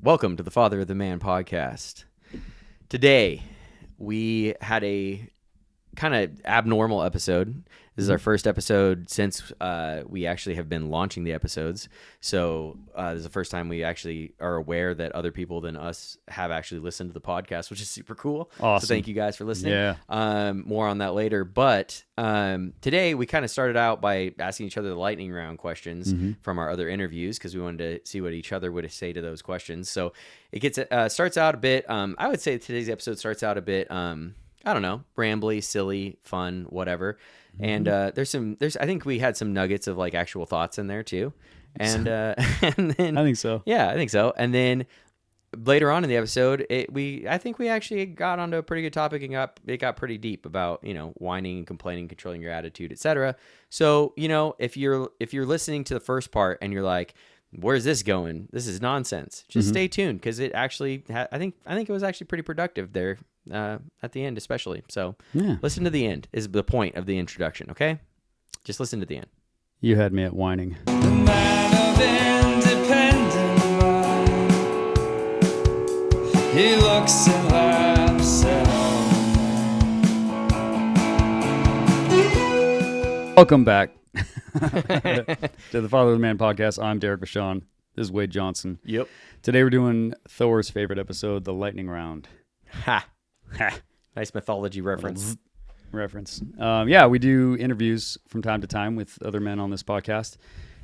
Welcome to the Father of the Man podcast. Today, we had a kind of abnormal episode. This is our first episode since we actually have been launching the episodes. So this is the first time we actually are aware that other people than us have actually listened to the podcast, which is super cool. Awesome. So thank you guys for listening. Yeah. More on that later. But today we kind of started out by asking each other the lightning round questions from our other interviews because we wanted to see what each other would say to those questions. So it gets starts out a bit. I would say today's episode starts out a bit. I don't know, rambly, silly, fun, whatever. And I think we had some nuggets of like actual thoughts in there too. And and then I think so. Yeah, I think so. And then later on in the episode, I think we actually got onto a pretty good topic and it got pretty deep about, whining and complaining, controlling your attitude, etc. So, if you're listening to the first part and you're like, where's this going? This is nonsense. Just stay tuned because it actually, I think it was actually pretty productive there at the end, especially. So listen to the end is the point of the introduction. Okay, just listen to the end. You had me at whining. The man of independent mind. He looks and laughs at all. Welcome back to the Father of the Man podcast. I'm Derrick Bashan. This is Wade Johnson. Yep. Today we're doing Thor's favorite episode, the lightning round. Ha. Nice mythology reference. We do interviews from time to time with other men on this podcast.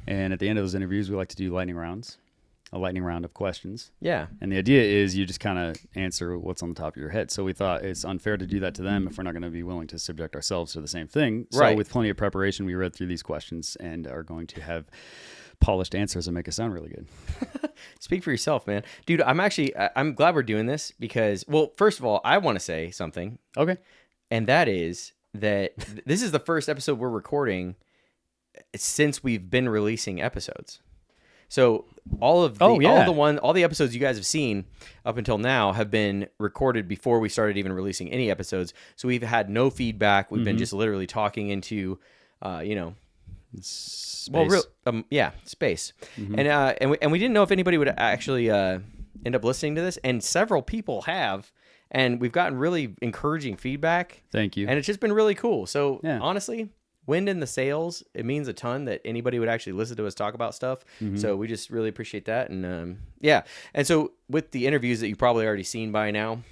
And at the end of those interviews, we like to do lightning rounds, a lightning round of questions. Yeah. And the idea is you just kind of answer what's on the top of your head. So we thought it's unfair to do that to them if we're not going to be willing to subject ourselves to the same thing. So Right. with plenty of preparation, we read through these questions and are going to have polished answers that make us sound really good. Speak for yourself, man. Dude, I'm glad we're doing this because, well, first of all, I want to say something. Okay. And that is that this is the first episode we're recording since we've been releasing episodes. So all the episodes you guys have seen up until now have been recorded before we started even releasing any episodes. So we've had no feedback. We've been just literally talking into, Space. space. And we didn't know if anybody would actually end up listening to this, and several people have, and we've gotten really encouraging feedback. Thank you. And it's just been really cool. So Yeah. honestly, wind in the sails, it means a ton that anybody would actually listen to us talk about stuff. So we just really appreciate that. And and so with the interviews that you've probably already seen by now,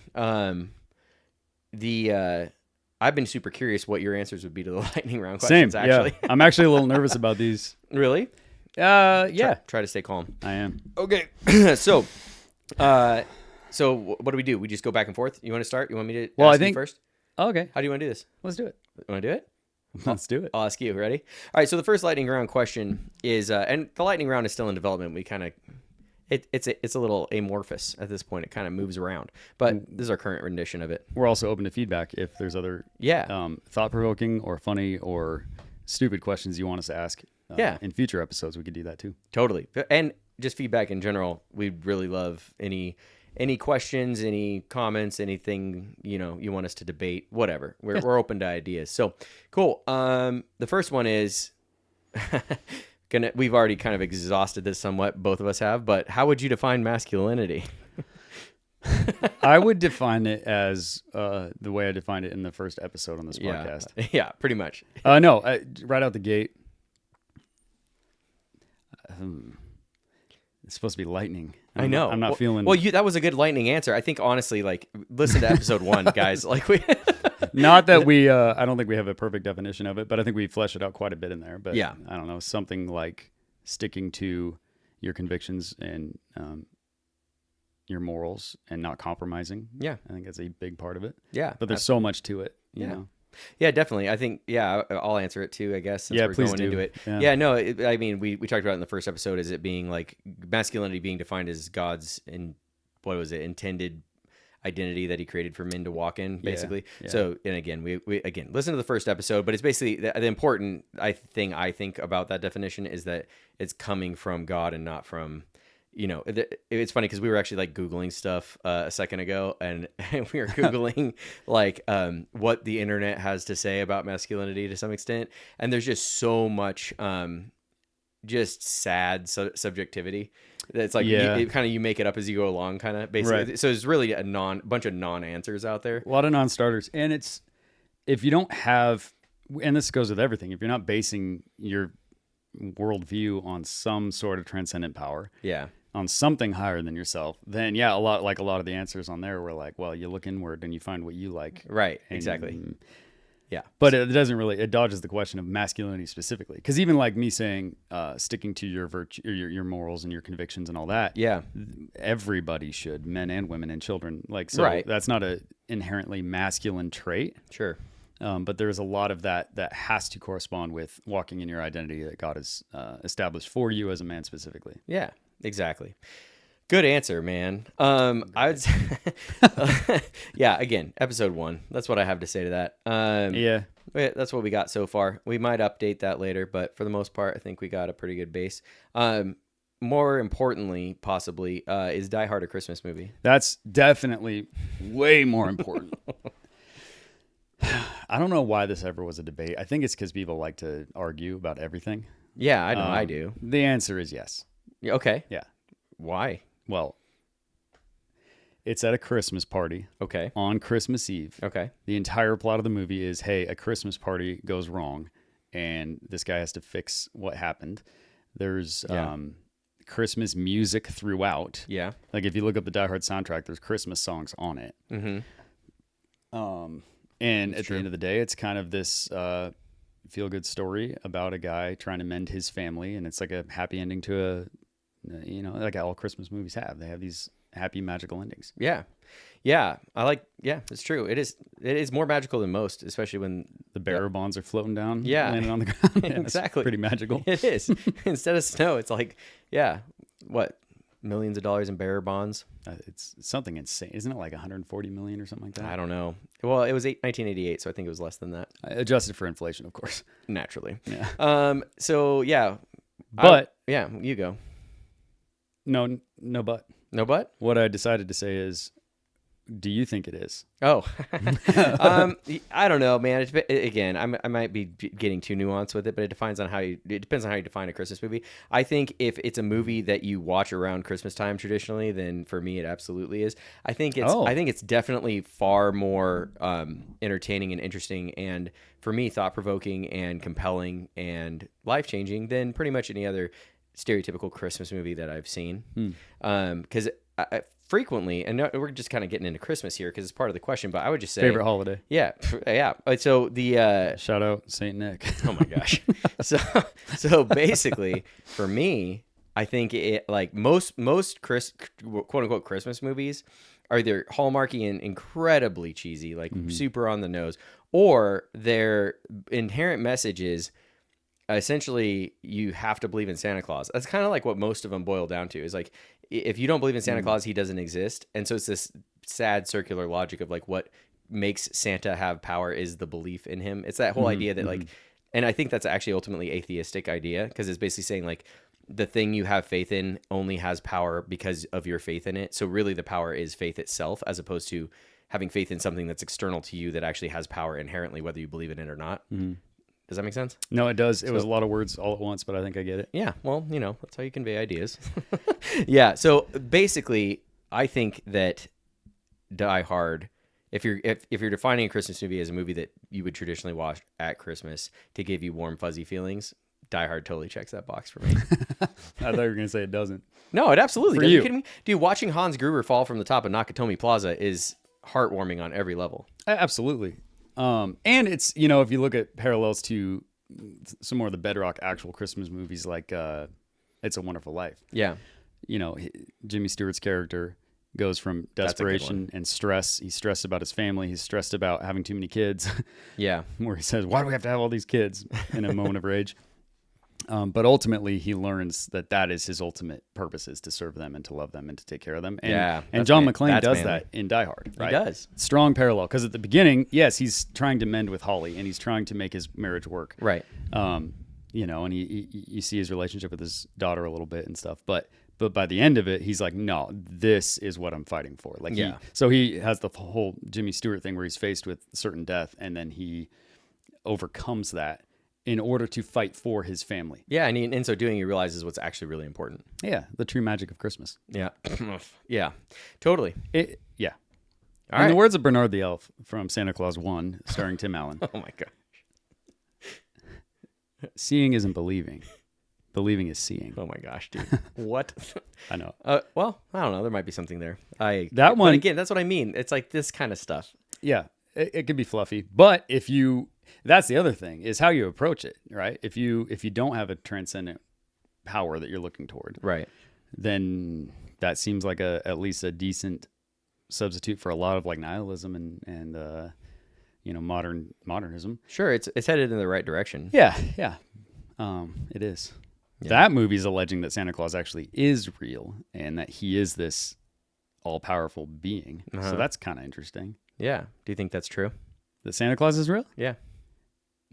I've been super curious what your answers would be to the lightning round questions. Same. Actually, Yeah. I'm actually a little nervous about these. Really? Yeah. Try to stay calm. I am. Okay. So what do? We just go back and forth? You want to start? You want me to ask you first? Okay. How do you want to do this? Let's do it. You want to do it? Let's do it. I'll ask you. Ready? All right. So the first lightning round question is, and the lightning round is still in development. We kind of, it's a little amorphous at this point. It kind of moves around, but this is our current rendition of it. We're also open to feedback if there's other thought-provoking or funny or stupid questions you want us to ask. In future episodes, we could do that too. Totally. And just feedback in general. We'd really love any questions, any comments, anything, you want us to debate, whatever. We're open to ideas. So cool. The first one is we've already kind of exhausted this somewhat, both of us have, but how would you define masculinity? I would define it as the way I defined it in the first episode on this podcast. Yeah, pretty much. No, right out the gate. It's supposed to be lightning. I know. I'm not feeling. Well, that was a good lightning answer. I think honestly, like, listen to episode 1, guys. Like Not that we. I don't think we have a perfect definition of it, but I think we flesh it out quite a bit in there. But yeah, I don't know, something like sticking to your convictions and your morals and not compromising. Yeah, I think that's a big part of it. Yeah, but there's so much to it. You know. Yeah, definitely. I think, I'll answer it too, I guess, since we're please going do. into it. Yeah, no, I mean, we talked about it in the first episode as it being like masculinity being defined as God's, intended identity that he created for men to walk in, basically. Yeah. So, and again, we listen to the first episode, but it's basically the important thing I think about that definition is that it's coming from God and not from, it's funny because we were actually like Googling stuff a second ago, and we were Googling like what the internet has to say about masculinity to some extent, and there's just so much just sad subjectivity. It's like Yeah. you make it up as you go along, kind of basically. Right. So there's really a bunch of non-answers out there. A lot of non-starters. And it's, if you don't have, and this goes with everything, if you're not basing your worldview on some sort of transcendent power, Yeah. on something higher than yourself, then yeah, a lot of the answers on there were like, well, you look inward and you find what you like. Right. And, Exactly. Yeah. But it doesn't really, it dodges the question of masculinity specifically. Because even like me saying, sticking to your virtue, your morals and your convictions and all that, Yeah. everybody should, men and women and children. Like, so Right. that's not a inherently masculine trait. Sure. But there's a lot of that has to correspond with walking in your identity that God has established for you as a man specifically. Yeah. Exactly. Good answer, man. I would say, yeah, again, episode 1. That's what I have to say to that. Yeah. That's what we got so far. We might update that later, but for the most part, I think we got a pretty good base. More importantly, possibly, is Die Hard a Christmas movie? That's definitely way more important. I don't know why this ever was a debate. I think it's because people like to argue about everything. Yeah, I know, I do. The answer is yes. Yeah, okay. Yeah. Why? Well, it's at a Christmas party Okay. on Christmas Eve. Okay. The entire plot of the movie is, hey, a Christmas party goes wrong, and this guy has to fix what happened. There's Yeah. Christmas music throughout. Yeah. Like if you look up the Die Hard soundtrack, there's Christmas songs on it. Mm-hmm. And at the end of the day, it's kind of this feel-good story about a guy trying to mend his family, and it's like a happy ending to like all Christmas movies have. They have these happy, magical endings. Yeah. It's true. It is more magical than most, especially when The bearer bonds are floating down, Yeah. landing on the ground. Yeah, it's Exactly. pretty magical. it is. Instead of snow, it's like, yeah, what, millions of dollars in bearer bonds? It's something insane. Isn't it like 140 million or something like that? I don't know. Well, it was 1988, so I think it was less than that, Adjusted for inflation, of course. naturally. Yeah. So yeah. But yeah, you go. no, but. No but? What I decided to say is, do you think it is? Oh, I don't know, man. Again, I might be getting too nuanced with it, but it depends on how you define a Christmas movie. I think if it's a movie that you watch around Christmas time traditionally, then for me it absolutely is. I think it's definitely far more entertaining and interesting, and for me thought provoking and compelling and life changing than pretty much any other stereotypical Christmas movie that I've seen. Because frequently, and we're just kind of getting into Christmas here because it's part of the question, but I would just say Favorite holiday? Yeah. So the Shout out Saint Nick. oh my gosh. So basically, for me, I think it like most quote unquote Christmas movies are either hallmarky and incredibly cheesy, like super on the nose, or their inherent message is essentially you have to believe in Santa Claus. That's kind of like what most of them boil down to, is like, if you don't believe in Santa Claus, he doesn't exist. And so it's this sad circular logic of like what makes Santa have power is the belief in him. It's that whole idea that like, and I think that's actually ultimately atheistic idea, because it's basically saying like the thing you have faith in only has power because of your faith in it. So really the power is faith itself, as opposed to having faith in something that's external to you that actually has power inherently, whether you believe in it or not. Does that make sense? No, it does. It was a lot of words all at once, but I think I get it. Yeah, well, that's how you convey ideas. Yeah, so basically, I think that Die Hard, if you're defining a Christmas movie as a movie that you would traditionally watch at Christmas to give you warm, fuzzy feelings, Die Hard totally checks that box for me. I thought you were going to say it doesn't. No, it absolutely does. you. Are you kidding me? Dude, watching Hans Gruber fall from the top of Nakatomi Plaza is heartwarming on every level. Absolutely. And it's, if you look at parallels to some more of the bedrock actual Christmas movies, like It's a Wonderful Life. Yeah. Jimmy Stewart's character goes from desperation and stress. He's stressed about his family. He's stressed about having too many kids. Yeah. Where he says, why do we have to have all these kids, in a moment of rage? But ultimately, he learns that is his ultimate purpose, is to serve them and to love them and to take care of them. And, and John McClane does that in Die Hard. Right? He does. Strong parallel, because at the beginning, yes, he's trying to mend with Holly and he's trying to make his marriage work. Right. And you see his relationship with his daughter a little bit and stuff. But by the end of it, he's like, no, this is what I'm fighting for. Like, so he has the whole Jimmy Stewart thing where he's faced with certain death, and then he overcomes that in order to fight for his family. Yeah, and in so doing, he realizes what's actually really important. Yeah, the true magic of Christmas. Yeah, yeah, totally. Yeah. All In right. the words of Bernard the Elf from Santa Claus 1, starring Tim Allen, Oh my god. seeing isn't believing. Believing is seeing. Oh my gosh, dude. What? I know. Well, I don't know. There might be something there. That But one- again, that's what I mean. It's like this kind of stuff. Yeah, it could be fluffy, but that's the other thing is how you approach it, right? If you don't have a transcendent power that you're looking toward, Right. then that seems like at least a decent substitute for a lot of like nihilism and modernism. Sure, it's headed in the right direction. Yeah, it is. Yeah. That movie's alleging that Santa Claus actually is real and that he is this all-powerful being. Uh-huh. So that's kind of interesting. Yeah. Do you think that's true? That Santa Claus is real? Yeah.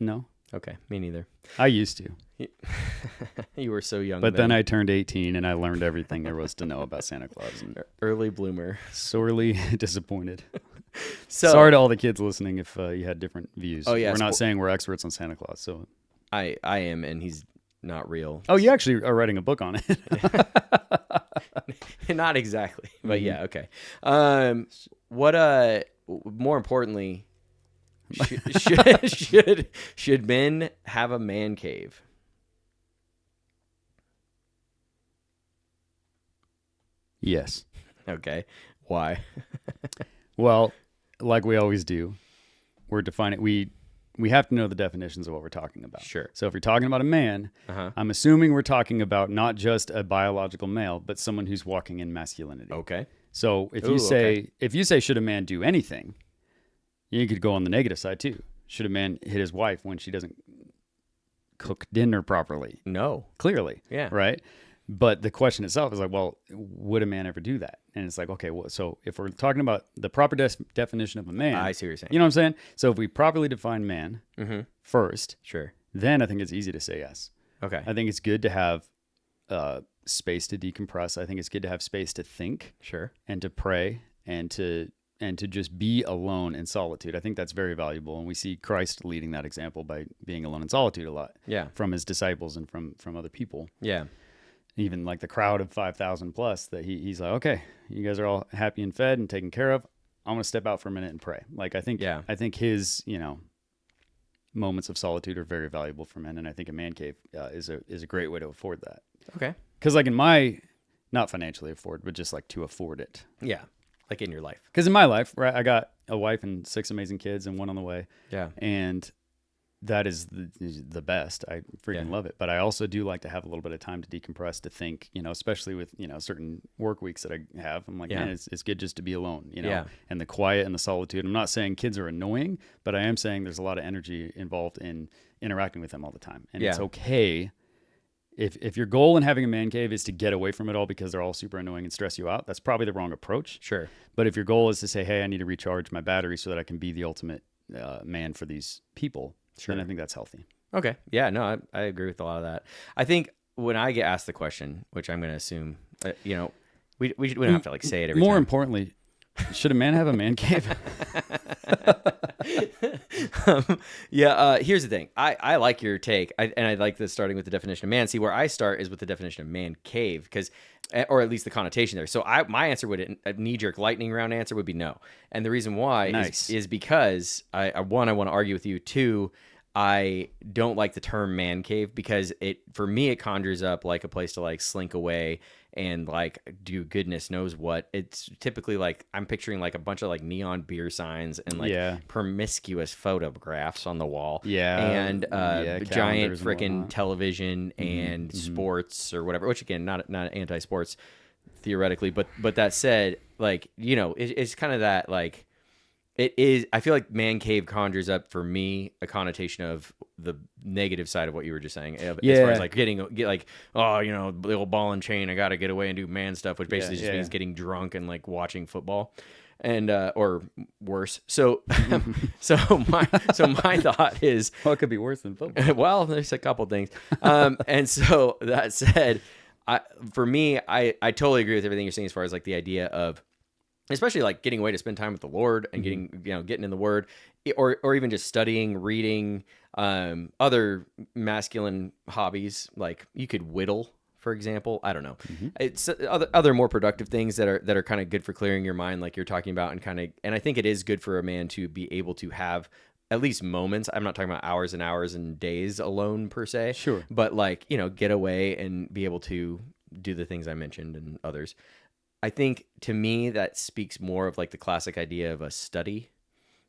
No. Okay. Me neither. I used to. You were so young. But then I turned 18 and I learned everything there was to know about Santa Claus and early bloomer. sorely disappointed. So Sorry to all the kids listening if you had different views. Oh, yeah, We're not saying we're experts on Santa Claus. So I am, and he's not real. Oh, you actually are writing a book on it. Not exactly, but Mm-hmm. yeah, okay. What more importantly, should men have a man cave? Yes. Okay. Why? Well, like we always do, we're defining we have to know the definitions of what we're talking about. Sure. So if you're talking about a man, Uh-huh. I'm assuming we're talking about not just a biological male, but someone who's walking in masculinity. Okay. So if Ooh, you say okay. if you say should a man do anything, you could go on the negative side too. Should a man hit his wife when she doesn't cook dinner properly? No. Clearly. Yeah. Right? But the question itself is like, well, would a man ever do that? And it's like, okay, well, so if we're talking about the proper definition of a man, I see what you're saying. you know what I'm saying? So if we properly define man Mm-hmm. first, Sure. then I think it's easy to say yes. Okay. I think it's good to have space to decompress. I think it's good to have space to think Sure. and to pray and to just be alone in solitude. I think that's very valuable, and we see Christ leading that example by being alone in solitude a lot. Yeah. From his disciples and from other people. Yeah. Even like the crowd of 5,000 plus, that he's like, okay, you guys are all happy and fed and taken care of. I'm going to step out for a minute and pray. Like, I think his, moments of solitude are very valuable for men. And I think a man cave is a great way to afford that. Okay. Cause like not financially afford, but just like to afford it. Yeah. Like in your life. Cause in my life, right, I got a wife and 6 amazing kids and one on the way. Yeah. And that is the best. I freaking love it. But I also do like to have a little bit of time to decompress, to think, especially with, certain work weeks that I have. I'm like, man, it's good just to be alone, and the quiet and the solitude. I'm not saying kids are annoying, but I am saying there's a lot of energy involved in interacting with them all the time. And it's okay if your goal in having a man cave is to get away from it all because they're all super annoying and stress you out. That's probably the wrong approach. Sure. But if your goal is to say, hey, I need to recharge my battery so that I can be the ultimate man for these people, then I think that's healthy. Okay. Yeah, no, I agree with a lot of that. I think when I get asked the question, which I'm going to assume, we don't have to like say it every More time. importantly, should a man have a man cave? Here's the thing. I like your take, and I like this starting with the definition of man. See, where I start is with the definition of man cave, because, or at least the connotation there. So my answer would, a knee-jerk lightning round answer would be no. And the reason why is because, one, I want to argue with you. Two, I don't like the term man cave because for me it conjures up like a place to like slink away and like do goodness knows what. It's typically like I'm picturing like a bunch of like neon beer signs and like promiscuous photographs on the wall. And giant freaking television and sports or whatever. Which again, not anti-sports theoretically, but that said, like it's kind of that like. It is. I feel like man cave conjures up for me a connotation of the negative side of what you were just saying. As far as like the old ball and chain. I got to get away and do man stuff, which basically just means getting drunk and like watching football, and or worse. So, my thought is, Well, it could be worse than football. well, there's a couple things, and so that said, for me, I totally agree with everything you're saying as far as like the idea of especially like getting away to spend time with the Lord and getting in the Word, or even just studying, reading, other masculine hobbies. Like you could whittle, for example. I don't know. It's other more productive things that are kind of good for clearing your mind, like you're talking about, and I think it is good for a man to be able to have at least moments. I'm not talking about hours and hours and days alone per se. Sure. But like, get away and be able to do the things I mentioned and others. I think to me that speaks more of like the classic idea of a study.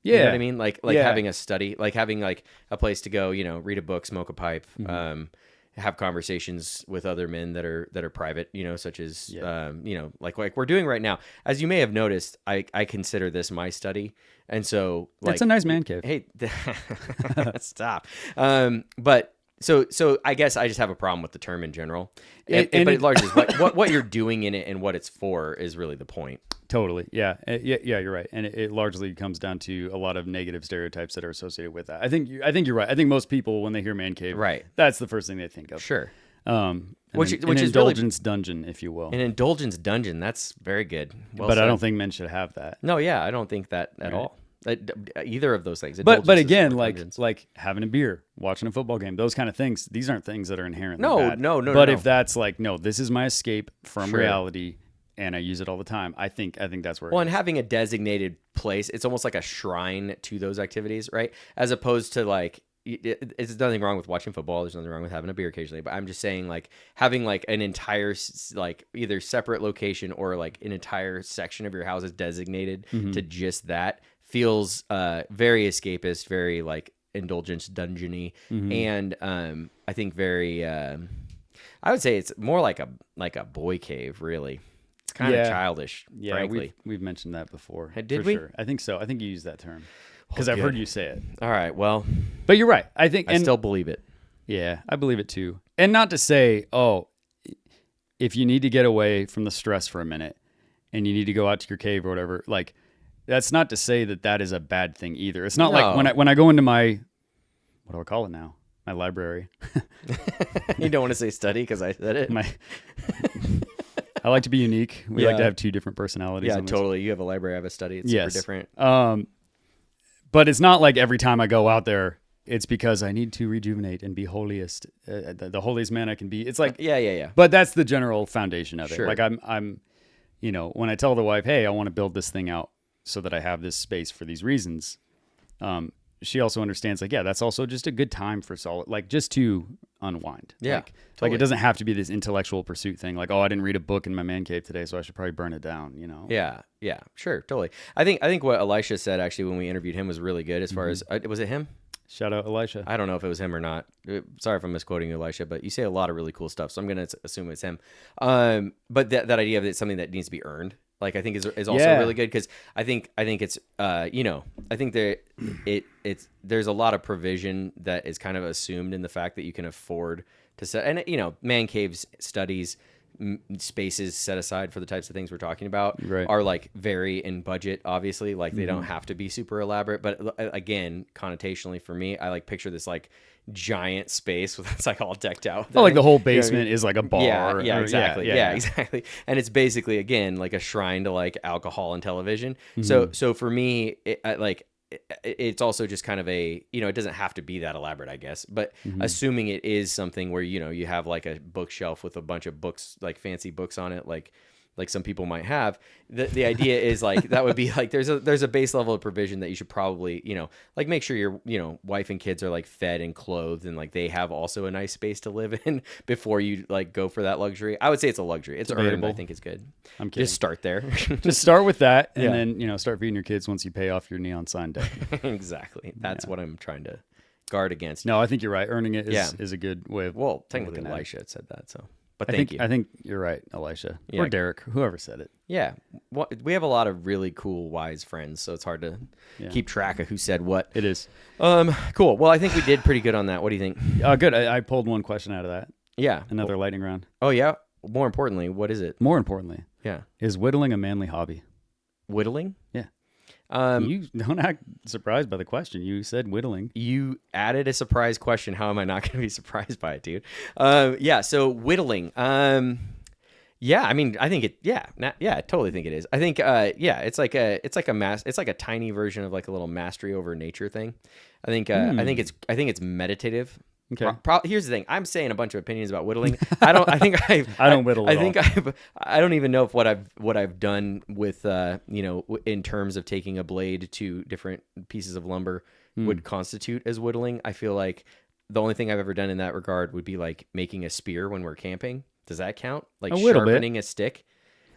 Yeah. You know what I mean? Like having a study, like having like a place to go, read a book, smoke a pipe, have conversations with other men that are private, such as, like we're doing right now. As you may have noticed, I consider this my study. And so like, it's a nice man cave. Hey, stop. But so I guess I just have a problem with the term in general. But it largely is what you're doing in it and what it's for is really the point. Totally. Yeah. Yeah, you're right. And it largely comes down to a lot of negative stereotypes that are associated with that. I think you're right. I think most people, when they hear man cave, right, that's the first thing they think of. Sure. Which is indulgence really, dungeon, if you will. An indulgence dungeon. That's very good. Well said. I don't think men should have that. No, yeah, I don't think that at all. Either of those things. But again, like having a beer, watching a football game, those kind of things. These aren't things that are inherently bad. No. But if that's like, no, this is my escape from reality, and I use it all the time. I think that's where. Well, and having a designated place, it's almost like a shrine to those activities, right? As opposed to like, there's nothing wrong with watching football. There's nothing wrong with having a beer occasionally. But I'm just saying, like having like an entire like either separate location or like an entire section of your house is designated to just that feels very escapist, very like indulgence dungeony, and I think very. I would say it's more like a boy cave, really. It's kind of childish, frankly. We've mentioned that before. Did we? Sure. I think so. I think you used that term because I've heard you say it. All right. Well, but you're right. I think I still believe it. Yeah, I believe it too. And not to say, if you need to get away from the stress for a minute and you need to go out to your cave or whatever, like that's not to say that is a bad thing either. It's not like when I go into my, what do I call it now? My library. You don't want to say study because I said it. I like to be unique. We like to have two different personalities. Yeah, totally. You have a library, I have a study. It's super different. But it's not like every time I go out there, it's because I need to rejuvenate and be holiest, the holiest man I can be. It's like, yeah. But that's the general foundation of it. Sure. Like I'm, when I tell the wife, hey, I want to build this thing out so that I have this space for these reasons. She also understands, like, that's also just a good time for just to unwind. Yeah. Like it doesn't have to be this intellectual pursuit thing. Like, I didn't read a book in my man cave today, so I should probably burn it down, Yeah. Sure. Totally. I think what Elisha said actually when we interviewed him was really good as far as, was it him? Shout out Elisha. I don't know if it was him or not. Sorry if I'm misquoting you, Elisha, but you say a lot of really cool stuff, so I'm going to assume it's him. But that idea of it's something that needs to be earned, like I think is also really good because I think it's I think there's a lot of provision that is kind of assumed in the fact that you can afford to set, and man caves, studies, spaces set aside for the types of things we're talking about are like very in budget, obviously, like they don't have to be super elaborate, but again, connotationally for me, I like picture this like giant space with it's like all decked out. Like the whole basement is like a bar. Yeah, exactly. Yeah, exactly. And it's basically again like a shrine to like alcohol and television. So for me, it's also just kind of a, it doesn't have to be that elaborate, I guess, but assuming it is something where, you have like a bookshelf with a bunch of books, like fancy books on it, like some people might have, the idea is like, that would be like, there's a base level of provision that you should probably, like make sure your, wife and kids are like fed and clothed and like they have also a nice space to live in before you like go for that luxury. I would say it's a luxury. It's earned. I think it's good. I'm kidding. Just start there. Just start with that. And then, start feeding your kids once you pay off your neon sign debt. Exactly. That's what I'm trying to guard against. No, I think you're right. Earning it is a good way of, well, technically Elisha had said that. So, but I think you're right, Elisha, or Derrick, whoever said it. Yeah, well, we have a lot of really cool, wise friends, so it's hard to keep track of who said what. It is. Cool. Well, I think we did pretty good on that. What do you think? Good. I pulled one question out of that. Yeah. Another lightning round. Oh yeah. More importantly, what is it? More importantly, is whittling a manly hobby? Whittling? Yeah. You don't act surprised by the question. You said whittling. You added a surprise question. How am I not going to be surprised by it, dude? So whittling. Yeah, I mean, I think it. Yeah, I totally think it is. I think, yeah, it's like a tiny version of like a little mastery over nature thing. I think it's meditative. Okay. Here's the thing. I'm saying a bunch of opinions about whittling. I don't. I think I don't whittle I at think all. I don't even know if what I've done with in terms of taking a blade to different pieces of lumber would constitute as whittling. I feel like the only thing I've ever done in that regard would be like making a spear when we're camping. Does that count? Like A little bit. sharpening a stick?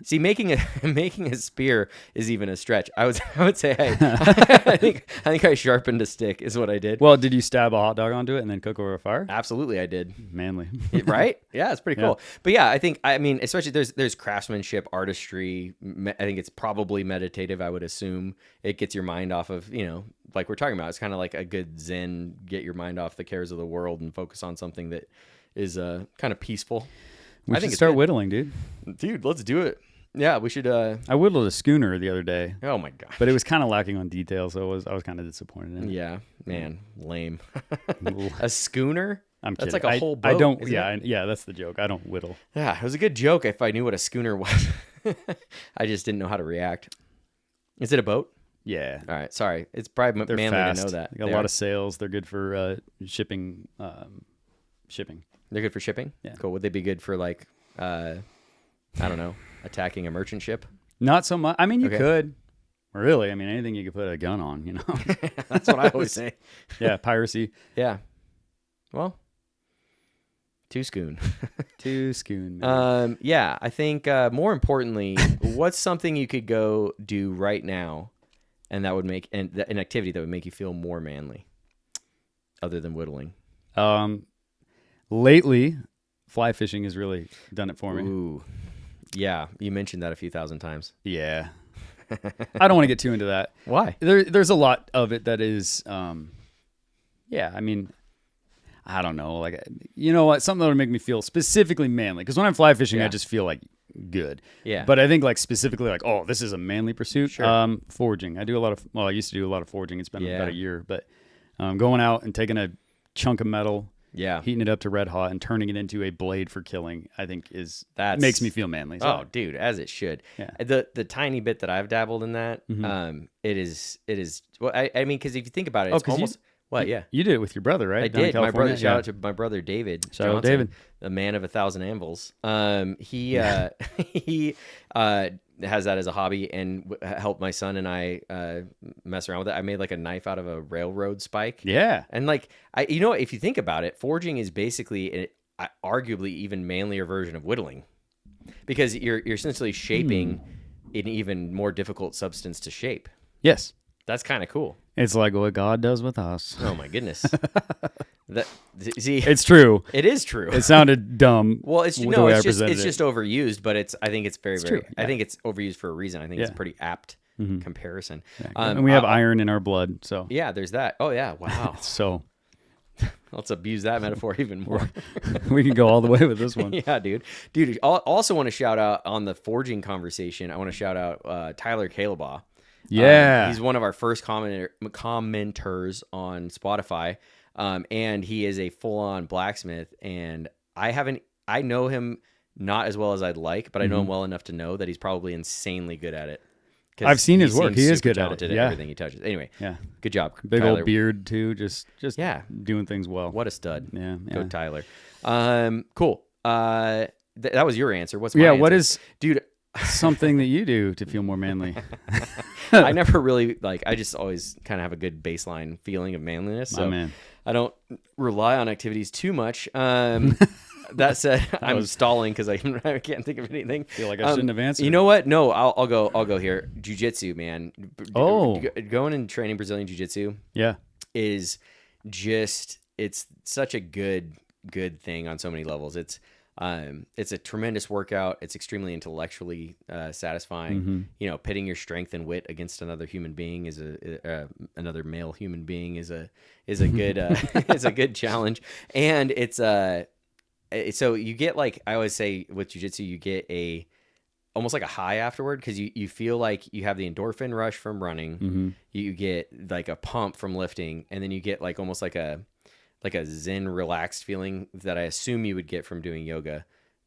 See, making a spear is even a stretch. I would say, hey, I think I sharpened a stick is what I did. Well, did you stab a hot dog onto it and then cook over a fire? Absolutely, I did. Manly. Right? Yeah, it's pretty cool. But yeah, I mean, especially there's craftsmanship, artistry. I think it's probably meditative. I would assume it gets your mind off of, like we're talking about. It's kind of like a good Zen, get your mind off the cares of the world and focus on something that is kind of peaceful. I think start whittling, dude. Dude, let's do it. Yeah, we should. I whittled a schooner the other day. Oh my god! But it was kind of lacking on detail, so I was kind of disappointed in it. Yeah, man, lame. A schooner? I'm kidding. That's like a whole boat. I don't. Yeah, that's the joke. I don't whittle. Yeah, it was a good joke if I knew what a schooner was. I just didn't know how to react. Is it a boat? Yeah. All right. Sorry, it's probably They're manly fast. to know that. They got a lot of sails. They're good for shipping. Shipping. They're good for shipping. Yeah. Cool. Would they be good for like, I don't know, attacking a merchant ship? Not so much. I mean, you could. Really, I mean, anything you could put a gun on, That's what I always say. Yeah, piracy. Yeah. Well, two schoon. Two schoon. Man. Yeah, I think more importantly, what's something you could go do right now, and that would make an activity that would make you feel more manly, other than whittling. Lately, fly fishing has really done it for me. Ooh. Yeah, you mentioned that a few thousand times. Yeah. I don't want to get too into that. Why? There's a lot of it that is, yeah, I mean, I don't know. Like, you know what? Something that would make me feel specifically manly. Because when I'm fly fishing, I just feel like good. Yeah. But I think like specifically like, oh, this is a manly pursuit. Sure. Foraging. I used to do a lot of foraging. It's been about a year. But going out and taking a chunk of metal, heating it up to red hot and turning it into a blade for killing, I think makes me feel manly. So, oh, dude, as it should. Yeah. The tiny bit that I've dabbled in that, it is. Well, I mean, because if you think about it, it's almost. Yeah. You did it with your brother, right? I did. My brother. Shout out to my brother David. Shout out David, the man of 1,000 anvils. He has that as a hobby and helped my son and I mess around with it. I made like a knife out of a railroad spike. Yeah. And like if you think about it, forging is basically arguably even manlier version of whittling, because you're essentially shaping an even more difficult substance to shape. Yes. That's kind of cool. It's like what God does with us. Oh my goodness. See, it's true. It is true. It sounded dumb. Well, it's just overused, but I think it's very true. Yeah. I think it's overused for a reason. I think it's a pretty apt comparison. Yeah. And we have iron in our blood, so yeah, there's that. Oh yeah, wow. So let's abuse that metaphor even more. We can go all the way with this one. Yeah, dude. I also want to shout out on the forging conversation. I want to shout out Tyler Calabaugh. Yeah, he's one of our first commenters on Spotify, and he is a full-on blacksmith. And I know him not as well as I'd like, but I know him well enough to know that he's probably insanely good at it. I've seen his work. He is good at it. Yeah, everything he touches. Anyway, good job. Big Tyler. old beard too. Just doing things well. What a stud. Yeah, go Tyler. Cool. That was your answer. What's my answer? What is, dude? Something that you do to feel more manly? I never really I just always kind of have a good baseline feeling of manliness. So I don't rely on activities too much. That said, I'm stalling because I can't think of anything. Feel like I shouldn't have answered. You know what? No, I'll go here. Jiu-jitsu, man. Going and training Brazilian jiu-jitsu. Yeah, is just, it's such a good thing on so many levels. It's a tremendous workout. It's extremely intellectually satisfying. Pitting your strength and wit against another human being is another male human being is a good is a good challenge. And it's so you get, like I always say with jiu-jitsu, you get almost like a high afterward, because you feel like you have the endorphin rush from running. You get like a pump from lifting, and then you get like almost like a zen relaxed feeling that I assume you would get from doing yoga,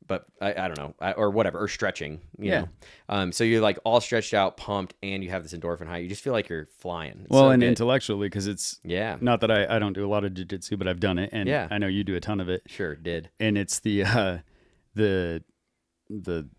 but I don't know, or whatever, or stretching, you know. So you're like all stretched out, pumped, and you have this endorphin high. You just feel like you're flying. It's well, so and good. Intellectually, because it's not that I don't do a lot of jiu-jitsu, but I've done it, and I know you do a ton of it. Sure did. And it's the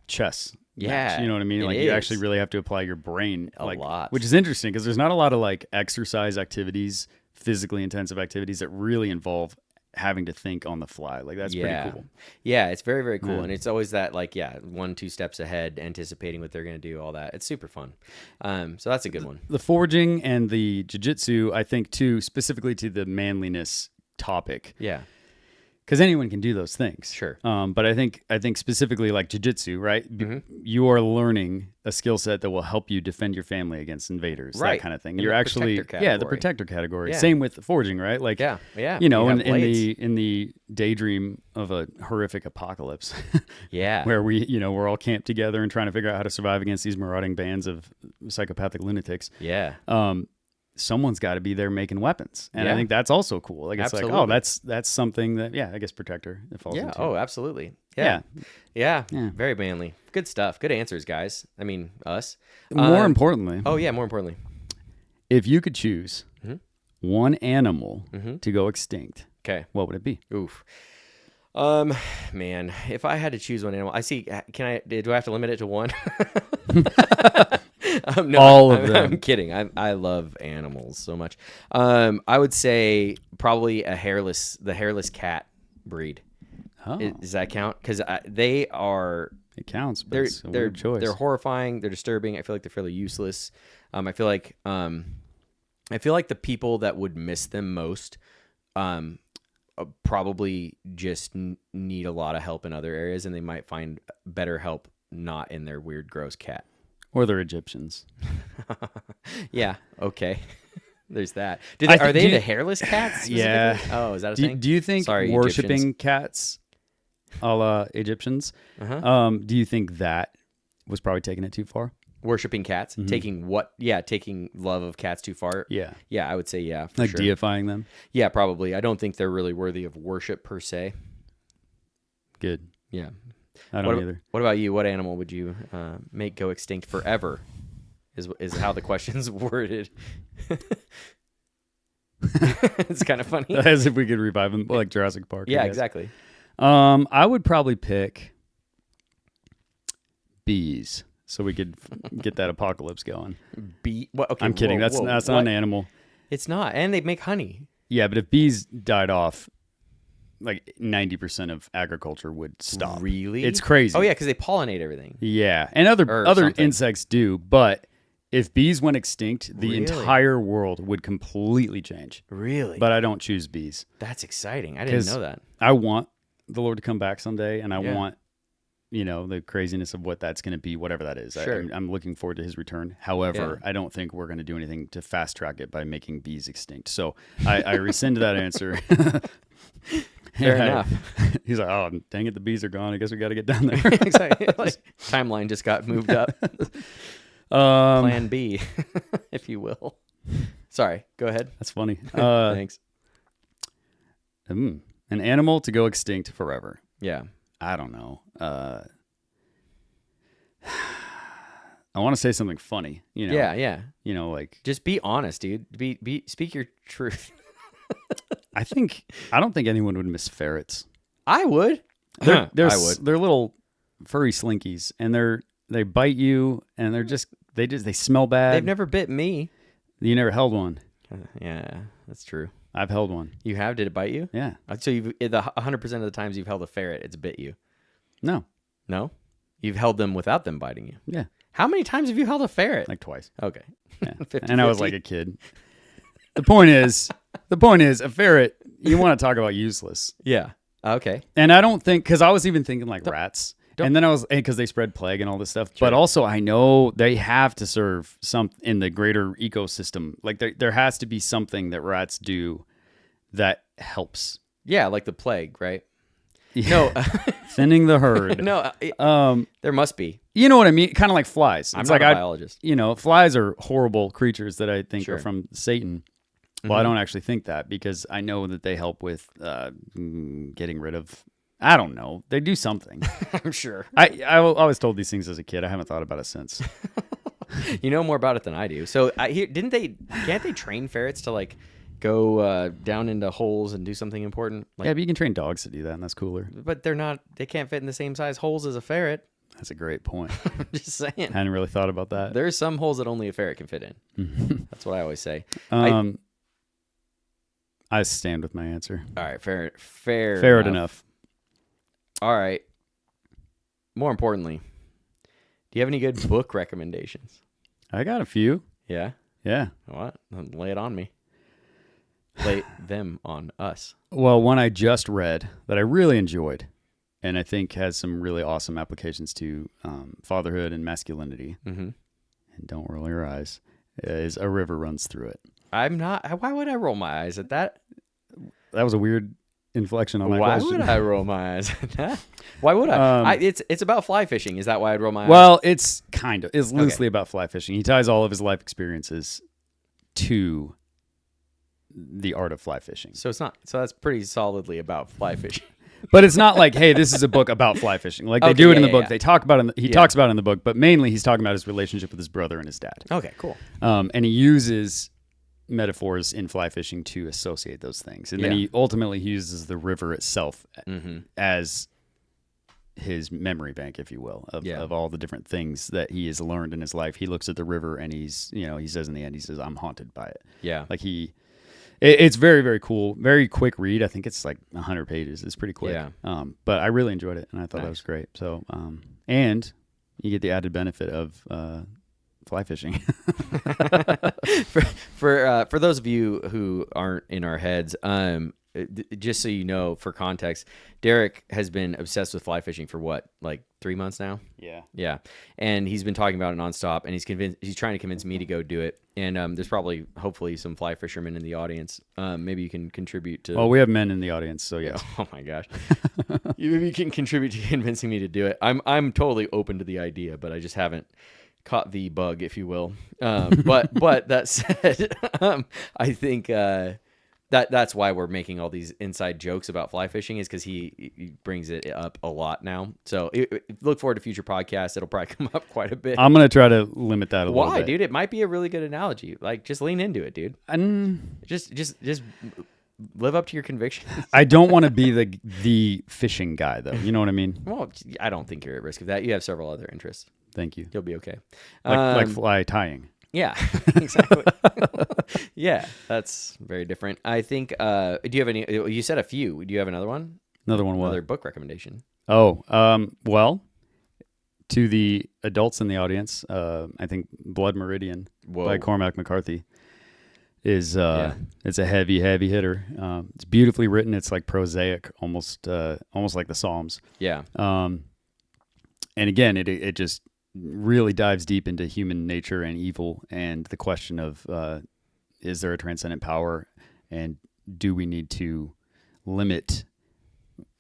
chess. Yeah, match, you know what I mean? Like you actually really have to apply your brain a lot, which is interesting because there's not a lot of like exercise activities, physically intensive activities that really involve having to think on the fly. Like that's pretty cool. Yeah, it's very, very cool. And it's always that like, 1-2 steps ahead, anticipating what they're going to do, all that. It's super fun. So that's a good one. The forging and the jiu-jitsu, I think too, specifically to the manliness topic. Yeah. Because anyone can do those things. Sure. But I think specifically like jiu-jitsu, right? You are learning a skill set that will help you defend your family against invaders, that kind of thing. You're actually, the protector category. Yeah. Same with forging, right? Like, you know, in the daydream of a horrific apocalypse. Where we're all camped together and trying to figure out how to survive against these marauding bands of psychopathic lunatics. Yeah. Someone's got to be there making weapons, and I think that's also cool. Like it's like, oh, that's something that I guess protector it falls into. Oh, absolutely. Yeah. Very manly. Good stuff. Good answers, guys. I mean, us. More importantly. Oh yeah, more importantly, if you could choose one animal to go extinct, okay, what would it be? Oof. Man, if I had to choose one animal, do I have to limit it to one? No, all of them. I'm kidding. I love animals so much. I would say probably the hairless cat breed. Oh. Does that count? Because they are. It counts, but it's a weird choice. They're horrifying. They're disturbing. I feel like they're fairly useless. I feel like the people that would miss them most, probably just need a lot of help in other areas, and they might find better help not in their weird, gross cat. Or they're Egyptians. Yeah. Okay. There's that. Are they the hairless cats? Yeah. Oh, is that a thing? Do you think worshiping cats, a la Egyptians, do you think that was probably taking it too far? Worshipping cats? Taking what? Yeah, taking love of cats too far? Yeah. Yeah, I would say yeah. Like sure. Deifying them? Yeah, probably. I don't think they're really worthy of worship per se. Good. Yeah. I don't either. What about you? What animal would you make go extinct forever? Is how the question's worded. It's kind of funny. As if we could revive them, like Jurassic Park. Yeah, exactly. I would probably pick bees, so we could get that apocalypse going. What? Okay, I'm kidding. That's not an animal. It's not, and they make honey. Yeah, but if bees died off, like 90% of agriculture would stop. Really? It's crazy. Oh yeah, because they pollinate everything. Yeah, and other insects do, but if bees went extinct, the entire world would completely change. Really? But I don't choose bees. That's exciting. I didn't know that. I want the Lord to come back someday, and I want, the craziness of what that's going to be, whatever that is. Sure. I'm looking forward to his return. However, I don't think we're going to do anything to fast track it by making bees extinct. So I rescind that answer. Fair enough. He's like, oh, dang it, the bees are gone. I guess we got to get down there. Exactly. Like, timeline just got moved up. Plan B, if you will. Sorry, go ahead. That's funny. Thanks. An animal to go extinct forever. Yeah. I don't know. I want to say something funny. Yeah. Like just be honest, dude. Speak your truth. I don't think anyone would miss ferrets. I would. I would. They're little furry slinkies, and they bite you, and they smell bad. They've never bit me. You never held one. Yeah, that's true. I've held one. You have? Did it bite you? Yeah. So you've 100% of the times you've held a ferret, it's bit you. No. You've held them without them biting you. Yeah. How many times have you held a ferret? Like twice. Okay. Yeah. 50, and I was like a kid. The point is, a ferret. You want to talk about useless? Yeah. Okay. And I don't think, because I was even thinking like rats. And then because they spread plague and all this stuff. Sure. But also I know they have to serve some in the greater ecosystem. Like there has to be something that rats do that helps. Yeah, like the plague, right? Yeah. No. Thinning the herd. No. There must be. You know what I mean? Kind of like flies. I'm not a biologist. Flies are horrible creatures that I think Sure. are from Satan. Well, I don't actually think that because I know that they help with getting rid of I don't know. They do something. I'm sure. I was told these things as a kid. I haven't thought about it since. You know more about it than I do. So can't they train ferrets to like go down into holes and do something important? Like, Yeah, but you can train dogs to do that, and that's cooler. but they can't fit in the same size holes as a ferret. That's a great point. I'm just saying. Hadn't really thought about that. There's some holes that only a ferret can fit in. That's what I always say. I stand with my answer. All right, fair enough. All right. More importantly, do you have any good book recommendations? I got a few. Yeah? Yeah. What? Lay it on me. Lay them on us. Well, one I just read that I really enjoyed, and I think has some really awesome applications to fatherhood and masculinity. Mm-hmm. And don't roll your eyes. Is A River Runs Through It. I'm not. Why would I roll my eyes at that? That was a weird inflection on my Why question. would I roll my eyes at that? Why would I? It's about fly fishing. Is that why I'd roll my eyes? Well, it's loosely about fly fishing. He ties all of his life experiences to the art of fly fishing. So it's not. So that's pretty solidly about fly fishing. But it's not like, hey, this is a book about fly fishing. Like they do it in the book. They talk about it. He talks about it in the book, but mainly he's talking about his relationship with his brother and his dad. Okay, cool. And he uses metaphors in fly fishing to associate those things. And then he ultimately uses the river itself as his memory bank, if you will, of all the different things that he has learned in his life. He looks at the river and he says in the end, he says, I'm haunted by it. Yeah. Like it's very, very cool. Very quick read. I think it's like 100 pages. It's pretty quick. Yeah. But I really enjoyed it and I thought that was great. So, and you get the added benefit of, fly fishing. for those of you who aren't in our heads, just so you know, for context, Derrick has been obsessed with fly fishing for what, like 3 months now? Yeah. And he's been talking about it nonstop, and he's trying to convince me to go do it. And there's hopefully some fly fishermen in the audience. Maybe you can contribute to. Well, we have men in the audience, so yes. Oh my gosh. Maybe you can contribute to convincing me to do it. I'm totally open to the idea, but I just haven't caught the bug, if you will. But that said, I think that's why we're making all these inside jokes about fly fishing, is because he brings it up a lot now. So look forward to future podcasts. It'll probably come up quite a bit. I'm going to try to limit that a little bit. Why, dude? It might be a really good analogy. Like, just lean into it, dude. Just live up to your convictions. I don't want to be the fishing guy, though. You know what I mean? Well, I don't think you're at risk of that. You have several other interests. Thank you. You'll be okay. Like fly tying. Yeah, exactly. Yeah, that's very different. I think, do you have any, you said a few. Do you have another one? Another one what? Another book recommendation. Oh, well, to the adults in the audience, I think Blood Meridian by Cormac McCarthy is, it's a heavy hitter. It's beautifully written. It's like prosaic, almost like the Psalms. Yeah. And again, it just really dives deep into human nature and evil and the question of is there a transcendent power, and do we need to limit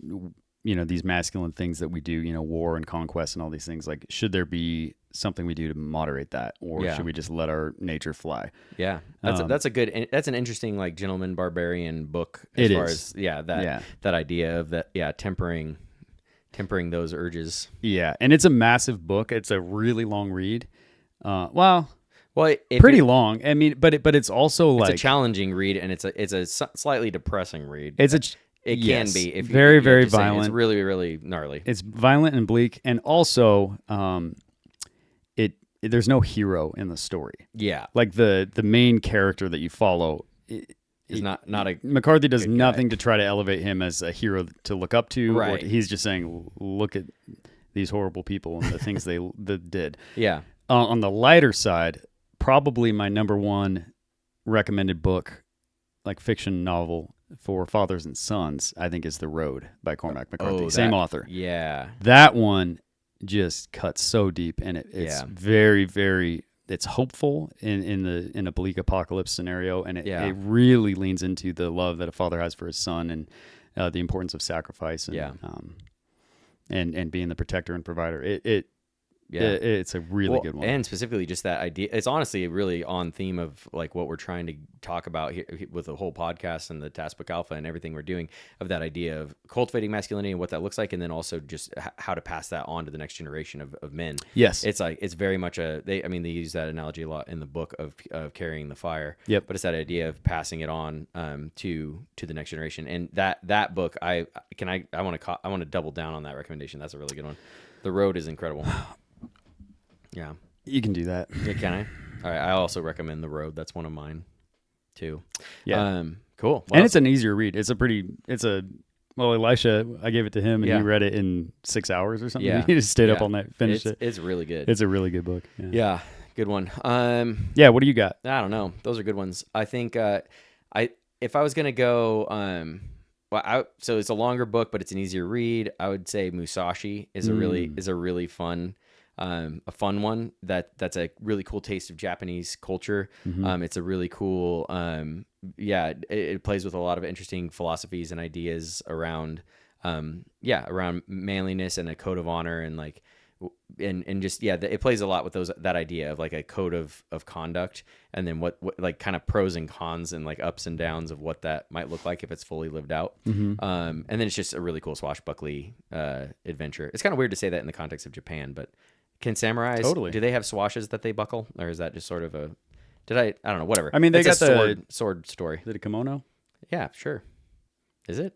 these masculine things that we do, war and conquest and all these things? Like, should there be something we do to moderate that, or should we just let our nature fly? Yeah, that's an interesting, like, gentleman barbarian book as far as that idea of that tempering those urges. Yeah, and it's a massive book. It's a really long read. Well, if pretty long. I mean, but it's also like it's a challenging read, and it's a slightly depressing read. It can be very violent. It's really, really gnarly. It's violent and bleak, and also there's no hero in the story. Yeah, like the main character that you follow. He's not a McCarthy does nothing to try to elevate him as a hero to look up to. Right. He's just saying, look at these horrible people and the things they did. Yeah. On the lighter side, probably my number one recommended book, like fiction novel for fathers and sons, I think is The Road by Cormac McCarthy. Same author. Yeah. That one just cuts so deep, and it's very, very... It's hopeful in a bleak apocalypse scenario, and it really leans into the love that a father has for his son, and the importance of sacrifice, and being the protector and provider. It's a really good one. And specifically just that idea. It's honestly really on theme of like what we're trying to talk about here with the whole podcast and the Task Book Alpha and everything we're doing, of that idea of cultivating masculinity and what that looks like. And then also just how to pass that on to the next generation of men. Yes. It's like, it's very much they use that analogy a lot in the book of carrying the fire. Yep. But it's that idea of passing it on to the next generation. And that book, I want to double down on that recommendation. That's a really good one. The Road is incredible. Yeah. You can do that. Yeah, can I? All right. I also recommend The Road. That's one of mine too. Yeah. Cool. And it's an easier read. Elisha, I gave it to him and he read it in 6 hours or something. Yeah. He just stayed up all night, finished it. It's really good. It's a really good book. Yeah. Good one. Yeah. What do you got? I don't know. Those are good ones. I think, if I was going to go, so it's a longer book, but it's an easier read. I would say Musashi is a really fun, a fun one that's a really cool taste of Japanese culture. Mm-hmm. It's a really cool, it plays with a lot of interesting philosophies and ideas around manliness and a code of honor and like, and just it plays a lot with that idea of like a code of conduct, and then what like kind of pros and cons and like ups and downs of what that might look like if it's fully lived out. Mm-hmm. And then it's just a really cool swashbuckly adventure. It's kind of weird to say that in the context of Japan, but can samurais do they have swashes that they buckle, or is that just sort of I don't know, whatever. I mean, they it's got the sword story. Is it a kimono? Yeah, sure. Is it?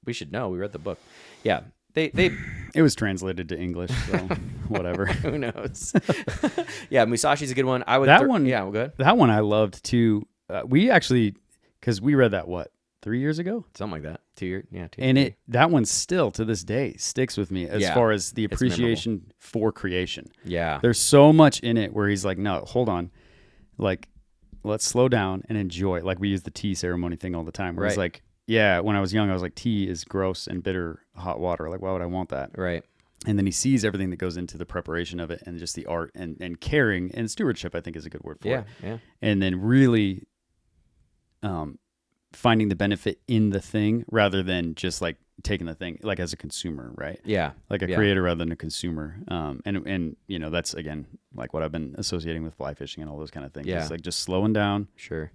We should know. We read the book. Yeah. They It was translated to English, so whatever. Who knows? Yeah, Musashi's a good one. Yeah, well, good. That one I loved too. We actually, because we read that 3 years ago, something like that. 2 years, yeah. And that one still to this day sticks with me as far as the appreciation for creation. Yeah, there's so much in it where he's like, no, hold on, like let's slow down and enjoy. Like we use the tea ceremony thing all the time. Where it's like, yeah, when I was young, I was like, tea is gross and bitter hot water. Like, why would I want that? Right. And then he sees everything that goes into the preparation of it and just the art and caring and stewardship, I think is a good word for it. Yeah. And then really finding the benefit in the thing rather than just like taking the thing like as a consumer, right? Yeah. Like a creator rather than a consumer. And you know, that's again, like what I've been associating with fly fishing and all those kind of things. Yeah. It's like just slowing down,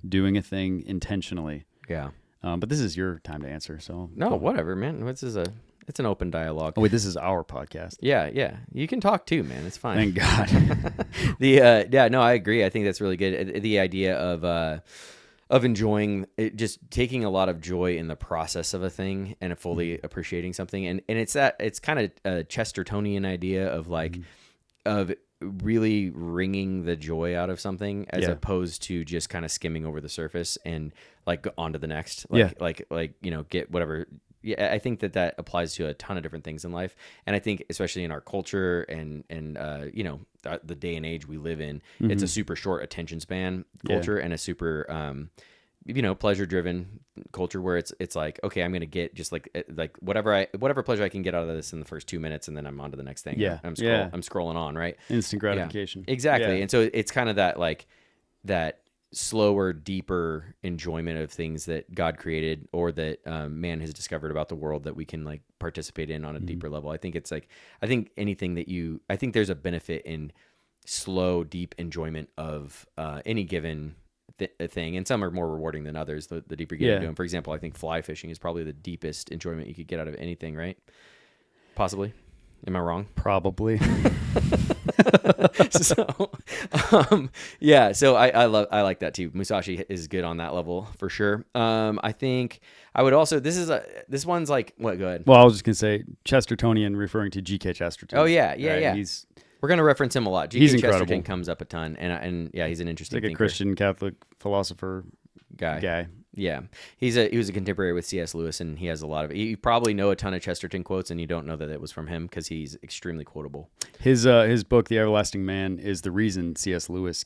doing a thing intentionally. Yeah. But this is your time to answer. So no, whatever, man. It's an open dialogue. Oh wait, this is our podcast. Yeah. You can talk too, man. It's fine. Thank God. No, I agree. I think that's really good. The idea of enjoying it, just taking a lot of joy in the process of a thing and fully appreciating something. And it's kind of a Chestertonian idea of like, of really wringing the joy out of something as opposed to just kind of skimming over the surface and like on to the next, like, you know, get whatever. Yeah. I think that applies to a ton of different things in life. And I think especially in our culture and you know, the day and age we live in, it's a super short attention span culture and a super, you know, pleasure driven culture where it's like, okay, I'm going to get just like whatever pleasure I can get out of this in the first 2 minutes. And then I'm on to the next thing. Yeah. I'm scrolling on. Right. Instant gratification. Yeah. Exactly. Yeah. And so it's kind of that, like that slower, deeper enjoyment of things that God created or that man has discovered about the world that we can like participate in on a deeper level. I think it's like, I think there's a benefit in slow, deep enjoyment of any given thing, and some are more rewarding than others the deeper you get into them. For example, I think fly fishing is probably the deepest enjoyment you could get out of anything, right? Possibly. Am I wrong? Probably. So I like that too. Musashi is good on that level for sure. I think I would also, this one's like, what, go ahead. Well, I was just gonna say Chestertonian, referring to G.K. Chesterton. Oh yeah. Right? We're going to reference him a lot. G.K. Chesterton comes up a ton, and yeah, he's an interesting like a Christian Catholic philosopher guy. Yeah, he was a contemporary with C.S. Lewis, and he has a lot of. You probably know a ton of Chesterton quotes, and you don't know that it was from him because he's extremely quotable. His book, The Everlasting Man, is the reason C.S. Lewis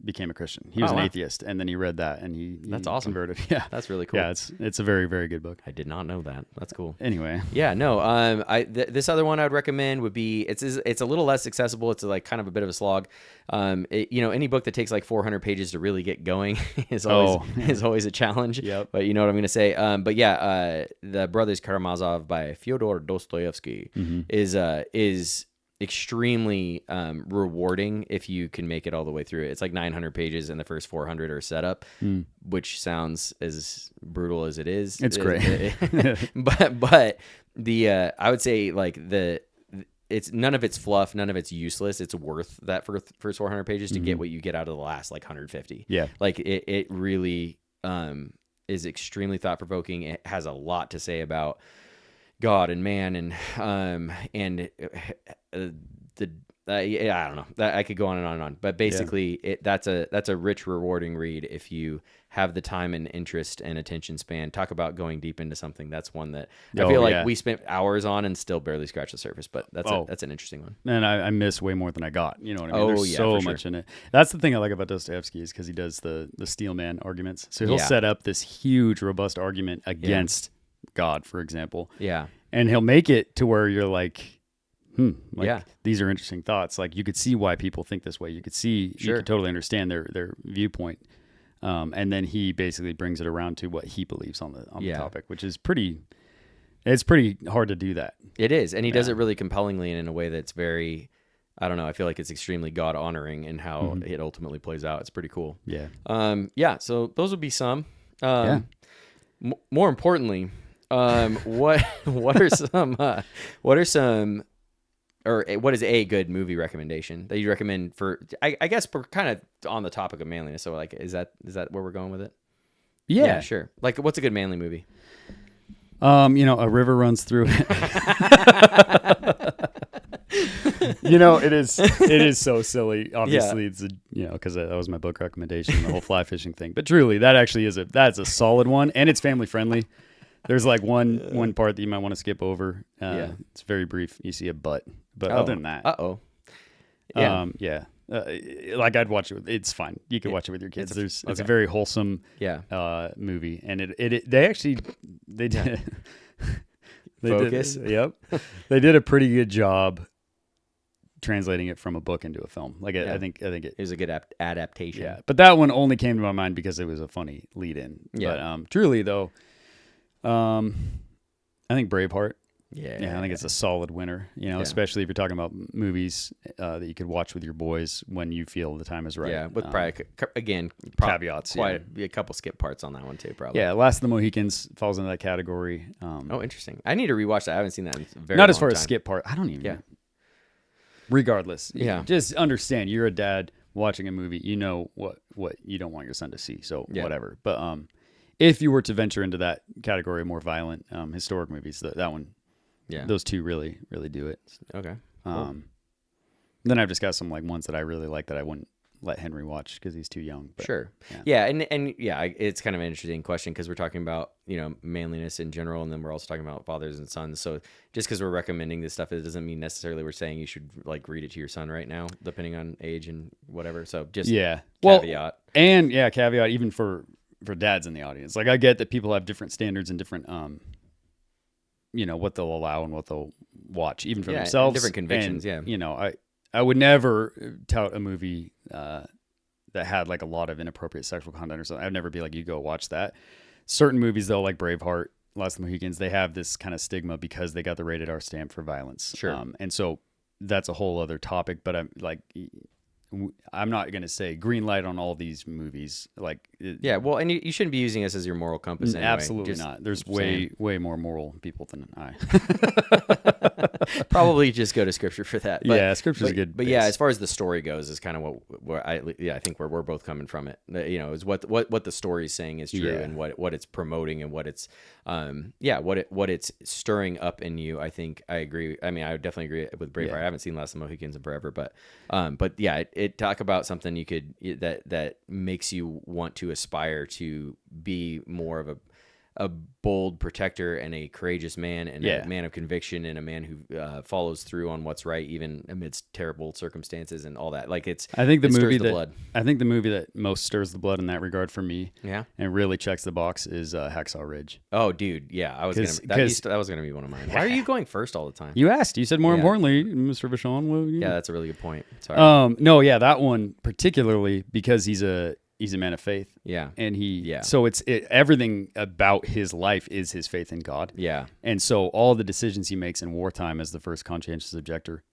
became a Christian. He was an atheist, and then he read that, and he that's awesome. Converted. Yeah, that's really cool. Yeah, it's a very, very good book. I did not know that. That's cool. Anyway, yeah, no. This other one I would recommend would be it's a little less accessible. It's like kind of a bit of a slog. You know, any book that takes like 400 pages to really get going is always a challenge. Yep. But you know what I'm going to say. But yeah, The Brothers Karamazov by Fyodor Dostoevsky is extremely rewarding if you can make it all the way through it. It's like 900 pages, and the first 400 are setup, which sounds as brutal as it is. It's great. but the I would say like it's none of it's fluff, none of it's useless. It's worth that first 400 pages to get what you get out of the last like 150. Yeah, like it really is extremely thought provoking. It has a lot to say about God and man, and I don't know. I could go on and on and on, but basically, that's a rich, rewarding read if you have the time and interest and attention span. Talk about going deep into something. That's one that I feel like we spent hours on and still barely scratched the surface. But that's an interesting one. And I miss way more than I got. You know what I mean? There's so much in it. That's the thing I like about Dostoevsky is because he does the steel man arguments. So he'll set up this huge, robust argument against God, for example. Yeah. And he'll make it to where you're like, these are interesting thoughts. Like you could see why people think this way. You could see, you could totally understand their viewpoint. And then he basically brings it around to what he believes on the topic, which is it's pretty hard to do that. It is. And he does it really compellingly and in a way that's very, I don't know, I feel like it's extremely God honoring in how it ultimately plays out. It's pretty cool. Yeah. So those would be some, more importantly, what is a good movie recommendation that you recommend for? I guess we're kind of on the topic of manliness, so like, is that where we're going with it? Yeah, sure. Like, what's a good manly movie? A river runs through it. It is so silly. Obviously, it's because that was my book recommendation, the whole fly fishing thing. But truly, that actually that's a solid one, and it's family friendly. There's like one part that you might want to skip over. It's very brief. You see a butt, but other than that, like I'd watch it. It's fine. You can watch it with your kids. It's a very wholesome movie, and they did focus. They did a pretty good job translating it from a book into a film. Like I think it was a good adaptation. Yeah, but that one only came to my mind because it was a funny lead in. Yeah. But truly though. I think Braveheart. I think it's a solid winner. Especially if you're talking about movies that you could watch with your boys when you feel the time is right. Yeah, with probably caveats. A couple skip parts on that one too, probably. Yeah, Last of the Mohicans falls into that category. Interesting. I need to rewatch that. I haven't seen that in a very not long as far time. as skip part. I don't even. Yeah. Regardless, just understand you're a dad watching a movie. You know what you don't want your son to see. So whatever. But if you were to venture into that category, more violent historic movies, that one, those two really, really do it. Okay. Cool. Then I've just got some like ones that I really like that I wouldn't let Henry watch because he's too young. But, sure. Yeah. And it's kind of an interesting question because we're talking about, manliness in general, and then we're also talking about fathers and sons. So just because we're recommending this stuff, it doesn't mean necessarily we're saying you should like read it to your son right now, depending on age and whatever. So just caveat. And caveat even for dads in the audience. Like I get that people have different standards and different, what they'll allow and what they'll watch, even for themselves. Different convictions. I would never tout a movie that had like a lot of inappropriate sexual content or something. I'd never be like, you go watch that. Certain movies though, like Braveheart, Last of the Mohicans, they have this kind of stigma because they got the rated R stamp for violence. Sure. And so that's a whole other topic, but I'm not going to say green light on all these movies. Like, well, and you shouldn't be using this as your moral compass anyway. Absolutely not. There's way more moral people than I. Probably just go to scripture for that. But, scripture's a good But base. as far as the story goes, is kind of what I think where we're both coming from it. Is what the story's saying is true, and what it's promoting and what it's what it's stirring up in you. I think I agree. I mean, I would definitely agree with Braveheart. I haven't seen Last of the Mohicans in forever, but it talk about something you could that makes you want to aspire to be more of a bold protector and a courageous man and a man of conviction and a man who follows through on what's right even amidst terrible circumstances and all that. Like I think the movie that most stirs the blood in that regard for me, and really checks the box is Hacksaw Ridge. Oh, dude, that was gonna be one of mine. Why are you going first all the time? You asked. You said more importantly, Mr. Vachon. Well, that's a really good point. Sorry. That one particularly because he's a man of faith. Yeah. And so everything about his life is his faith in God. Yeah. And so all the decisions he makes in wartime as the first conscientious objector,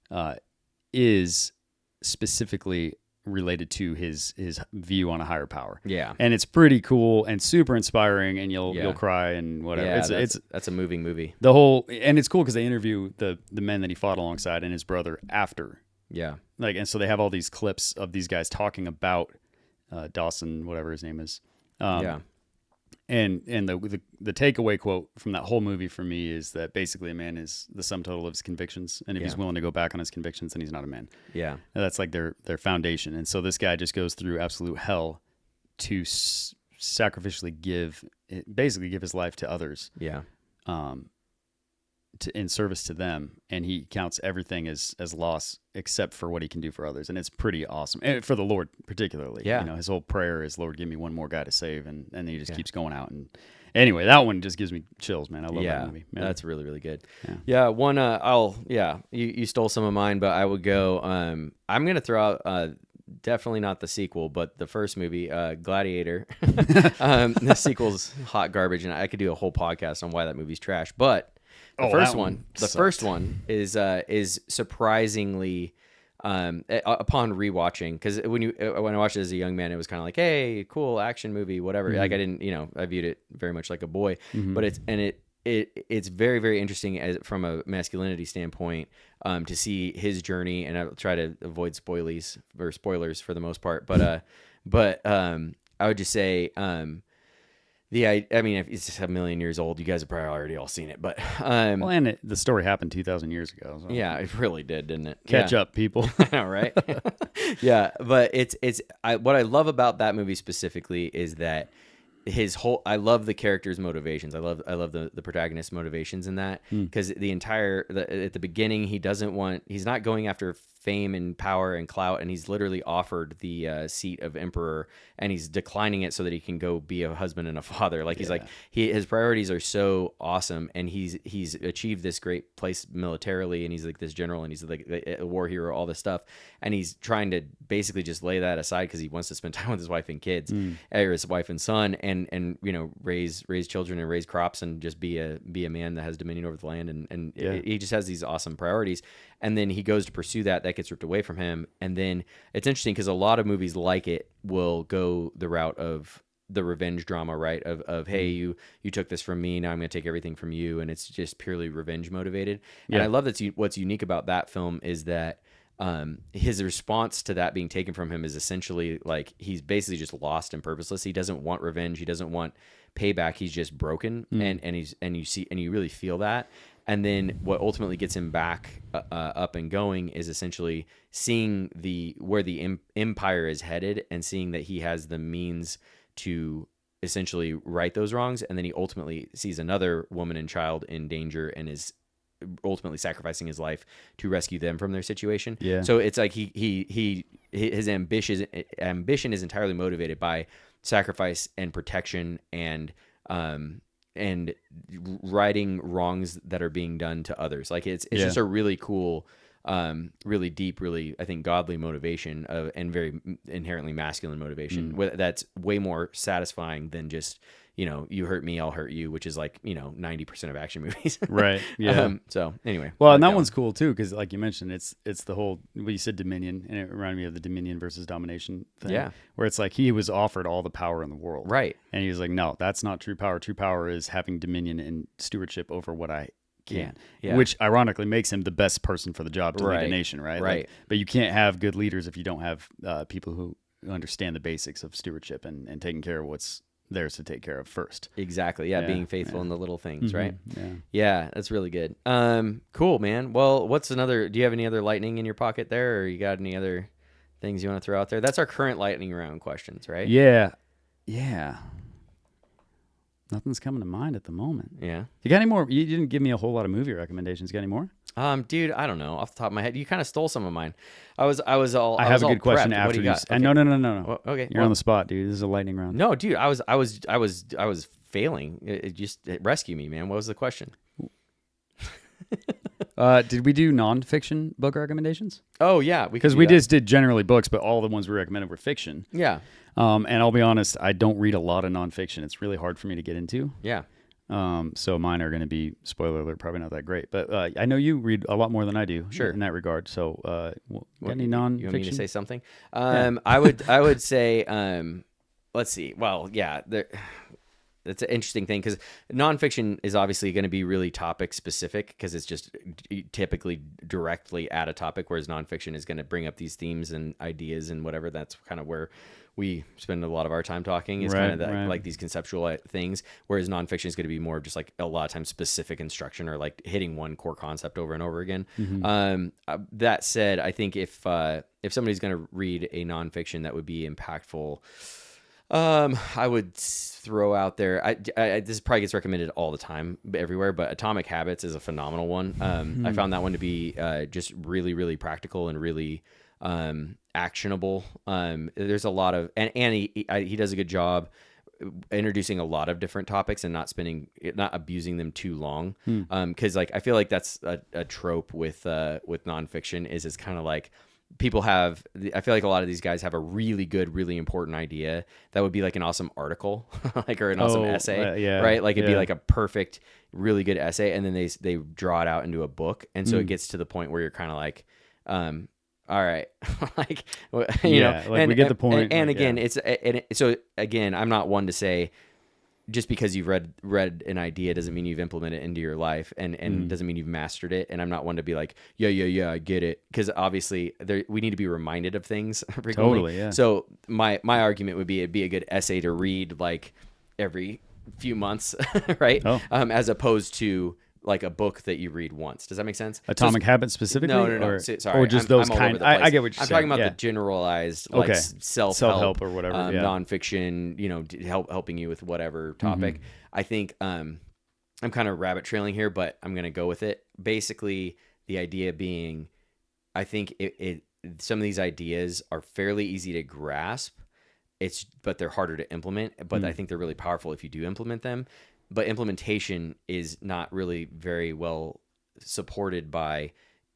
is specifically related to his view on a higher power. Yeah. And it's pretty cool and super inspiring, and you'll cry and whatever. Yeah, that's a moving movie. The whole, and it's cool because they interview the men that he fought alongside and his brother after. Yeah. Like, and so they have all these clips of these guys talking about Dawson, whatever his name is. And the takeaway quote from that whole movie for me is that basically a man is the sum total of his convictions, and if he's willing to go back on his convictions, then he's not a man. Yeah, and that's like their foundation. And so this guy just goes through absolute hell to sacrificially give his life to others. Yeah, in service to them, and he counts everything as loss except for what he can do for others, and it's pretty awesome. And for the Lord particularly, his whole prayer is, Lord, give me one more guy to save, and then he just keeps going out. And anyway, that one just gives me chills, man. I love that movie. Yeah. That's really, really good. One you stole some of mine, but I would go, I'm gonna throw out definitely not the sequel, but the first movie, Gladiator. The sequel's hot garbage, and I could do a whole podcast on why that movie's trash, but the first one is surprisingly, upon rewatching, because when I watched it as a young man, it was kind of like, hey, cool action movie, whatever. Mm-hmm. Like I didn't, I viewed it very much like a boy, but it's very, very interesting from a masculinity standpoint, to see his journey, and I'll try to avoid spoilers for the most part, but I would just say, I mean, if it's a million years old, you guys have probably already all seen it, but and the story happened 2,000 years ago. So. Yeah, it really did, didn't it? Catch up, people. I know, right? Yeah, but what I love about that movie specifically is that I love the character's motivations. I love the protagonist's motivations in that, because at the beginning, he's not going after fame and power and clout, and he's literally offered the seat of emperor, and he's declining it so that he can go be a husband and a father. Like he's like, his priorities are so awesome, and he's achieved this great place militarily, and he's like this general, and he's like a war hero, all this stuff, and he's trying to basically just lay that aside because he wants to spend time with his wife and kids, or his wife and son, and raise children and raise crops and just be a man that has dominion over the land, and he just has these awesome priorities. And then he goes to pursue that gets ripped away from him. And then it's interesting because a lot of movies like it will go the route of the revenge drama, right? Of hey, you took this from me, now I'm going to take everything from you, and it's just purely revenge motivated. Yeah. And I love that what's unique about that film is that his response to that being taken from him is essentially like he's basically just lost and purposeless. He doesn't want revenge. He doesn't want payback. He's just broken, and you really feel that. And then what ultimately gets him back up and going is essentially seeing where the empire is headed, and seeing that he has the means to essentially right those wrongs. And then he ultimately sees another woman and child in danger and is ultimately sacrificing his life to rescue them from their situation. Yeah. So it's like his ambition is entirely motivated by sacrifice and protection and righting wrongs that are being done to others. Like it's just a really cool, really deep, really, I think, godly motivation and very inherently masculine motivation. That's way more satisfying than just, you hurt me, I'll hurt you, which is like, 90% of action movies. Right. Yeah. So anyway. Well, and that one's cool too, because like you mentioned, it's the whole, you said dominion, and it reminded me of the dominion versus domination thing. Yeah. Where it's like he was offered all the power in the world. Right. And he was like, no, that's not true power. True power is having dominion and stewardship over what I can. Yeah. Which ironically makes him the best person for the job to lead a nation, right? Right. Like, but you can't have good leaders if you don't have people who understand the basics of stewardship and taking care of what's theirs to take care of first. Exactly. Yeah. Being faithful in the little things, right? Yeah. Yeah. That's really good. Cool, man. Well, do you have any other lightning in your pocket there, or you got any other things you want to throw out there? That's our current lightning round questions, right? Yeah. Yeah. Nothing's coming to mind at the moment. Yeah. You got any more? You didn't give me a whole lot of movie recommendations. You got any more? Dude, I don't know. Off the top of my head, you kind of stole some of mine. I have a good question after these. Okay. No. Well, okay. You're on the spot, dude. This is a lightning round. No, dude. I was failing. It rescue me, man. What was the question? Did we do non-fiction book recommendations? Oh yeah, because we just did generally books, but all the ones we recommended were fiction. Yeah. And I'll be honest, I don't read a lot of non-fiction. It's really hard for me to get into. Yeah. So mine are going to be, spoiler alert, probably not that great. But I know you read a lot more than I do Sure. in that regard. So got any You nonfiction? want me to say something? Yeah. I would say, let's see. Well, yeah, it's an interesting thing because nonfiction is obviously going to be really topic specific because it's just typically directly at a topic, whereas nonfiction is going to bring up these themes and ideas and whatever. That's kind of where we spend a lot of our time talking, is kind of that, like these conceptual things, whereas nonfiction is going to be more just like a lot of times specific instruction or like hitting one core concept over and over again. That said, I think if somebody's going to read a nonfiction that would be impactful, I would throw out there. This probably gets recommended all the time everywhere, but Atomic Habits is a phenomenal one. I found that one to be just really, really practical and really actionable. There's a lot of, and he does a good job introducing a lot of different topics and not abusing them too long. Because like I feel like that's a trope with nonfiction is it's kind of like. I feel like a lot of these guys have a really good, really important idea that would be like an awesome article, like, or an awesome essay, right? Like it'd be like a perfect, really good essay. And then they draw it out into a book. And so it gets to the point where you're kind of like, all right, like, you know, like we get the point. And again, so again, I'm not one to say, just because you've read an idea doesn't mean you've implemented it into your life and doesn't mean you've mastered it. And I'm not one to be like, yeah, I get it. Because obviously we need to be reminded of things frequently. Totally, yeah. So my argument would be it'd be a good essay to read like every few months, right? Oh. As opposed to like a book that you read once. Does that make sense? Atomic Habits specifically? No. Or, Sorry. Or just those kind. I get what you're I'm saying. talking about the generalized, like self-help or whatever, nonfiction, you know, helping you with whatever topic. I think I'm kind of rabbit trailing here, but I'm going to go with it. Basically, the idea being, I think some of these ideas are fairly easy to grasp. But they're harder to implement. But I think they're really powerful if you do implement them. But implementation is not really very well supported by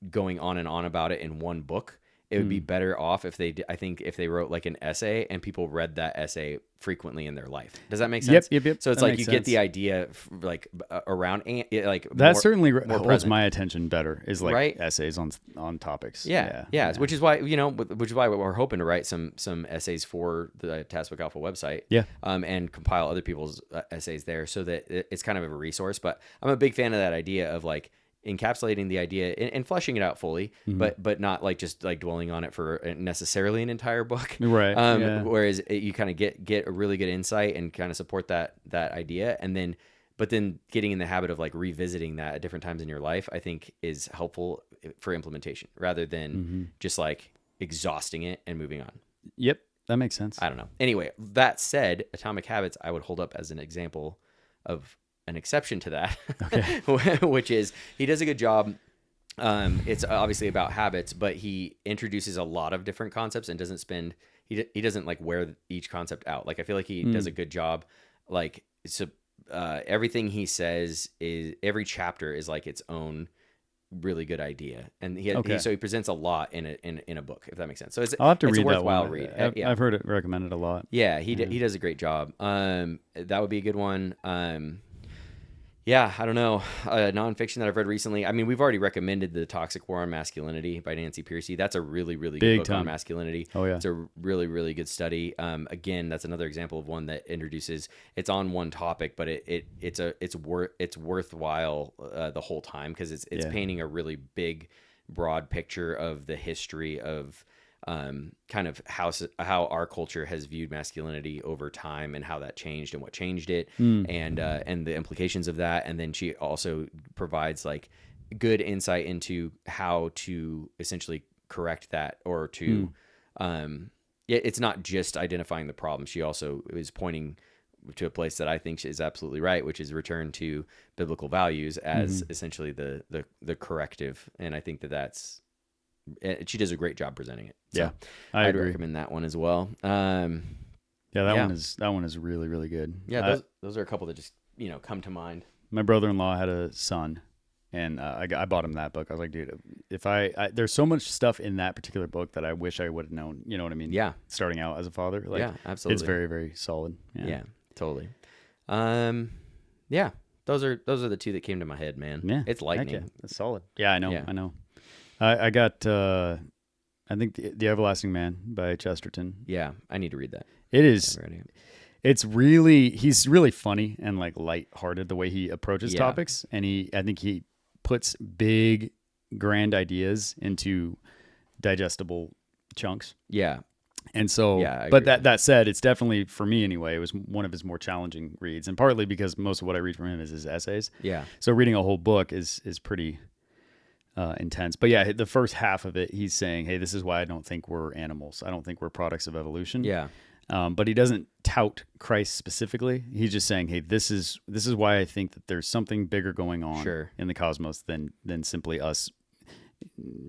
going on and on about it in one book. It would be better off if they wrote like an essay and people read that essay frequently in their life. Does that make sense? Yep. So it's like you get the idea like around and like that certainly holds my attention better is like right? essays on topics. Yeah. Which is why we're hoping to write some essays for the Taskbook Alpha website. Yeah. And compile other people's essays there so that it's kind of a resource. But I'm a big fan of that idea of like encapsulating the idea and fleshing it out fully, but not like just like dwelling on it for necessarily an entire book. Right. Whereas you kind of get a really good insight and kind of support that idea. But then getting in the habit of like revisiting that at different times in your life, I think is helpful for implementation rather than just like exhausting it and moving on. Yep. That makes sense. I don't know. Anyway, that said, Atomic Habits, I would hold up as an example of an exception to that, which is he does a good job. It's obviously about habits, but he introduces a lot of different concepts and he doesn't like wear each concept out. Like I feel like he does a good job. Like everything he says every chapter is like its own really good idea, and so he presents a lot in a book, if that makes sense. So I'll have to read a worthwhile that one. read. I've heard it recommended a lot. Yeah, he does a great job. That would be a good one. Yeah, I don't know. Nonfiction that I've read recently. I mean, we've already recommended The Toxic War on Masculinity by Nancy Pearcey. That's a really, really good book on masculinity. Oh, yeah. It's a really, really good study. Again, that's another example of one that introduces, it's on one topic, but it's worthwhile the whole time because it's painting a really big, broad picture of the history of kind of how our culture has viewed masculinity over time and how that changed and what changed it and the implications of that. And then she also provides like good insight into how to essentially correct that or to it's not just identifying the problem. She also is pointing to a place that I think is absolutely right, which is return to biblical values as essentially the corrective. And I think she does a great job presenting it. So I'd recommend that one as well. That one is really, really good. Yeah, those are a couple that just come to mind. My brother-in-law had a son, and I bought him that book. I was like, dude, if there's so much stuff in that particular book that I wish I would have known. You know what I mean? Yeah. Starting out as a father, like, yeah, absolutely. It's very, very solid. Yeah, totally. Yeah. those are the two that came to my head, man. Yeah, it's lightning. Yeah, that's solid. Yeah, I know. Yeah. I know. I got. I think the Everlasting Man by Chesterton. Yeah, I need to read that. It is. It's really, he's really funny and like lighthearted the way he approaches topics, and I think he puts big, grand ideas into digestible chunks. Yeah. And so, but that said, it's definitely, for me anyway, it was one of his more challenging reads, and partly because most of what I read from him is his essays. Yeah. So reading a whole book is pretty intense. But yeah, the first half of it, he's saying, hey, this is why I don't think we're animals. I don't think we're products of evolution. Yeah. But he doesn't tout Christ specifically. He's just saying, hey, this is why I think that there's something bigger going on in the cosmos than simply us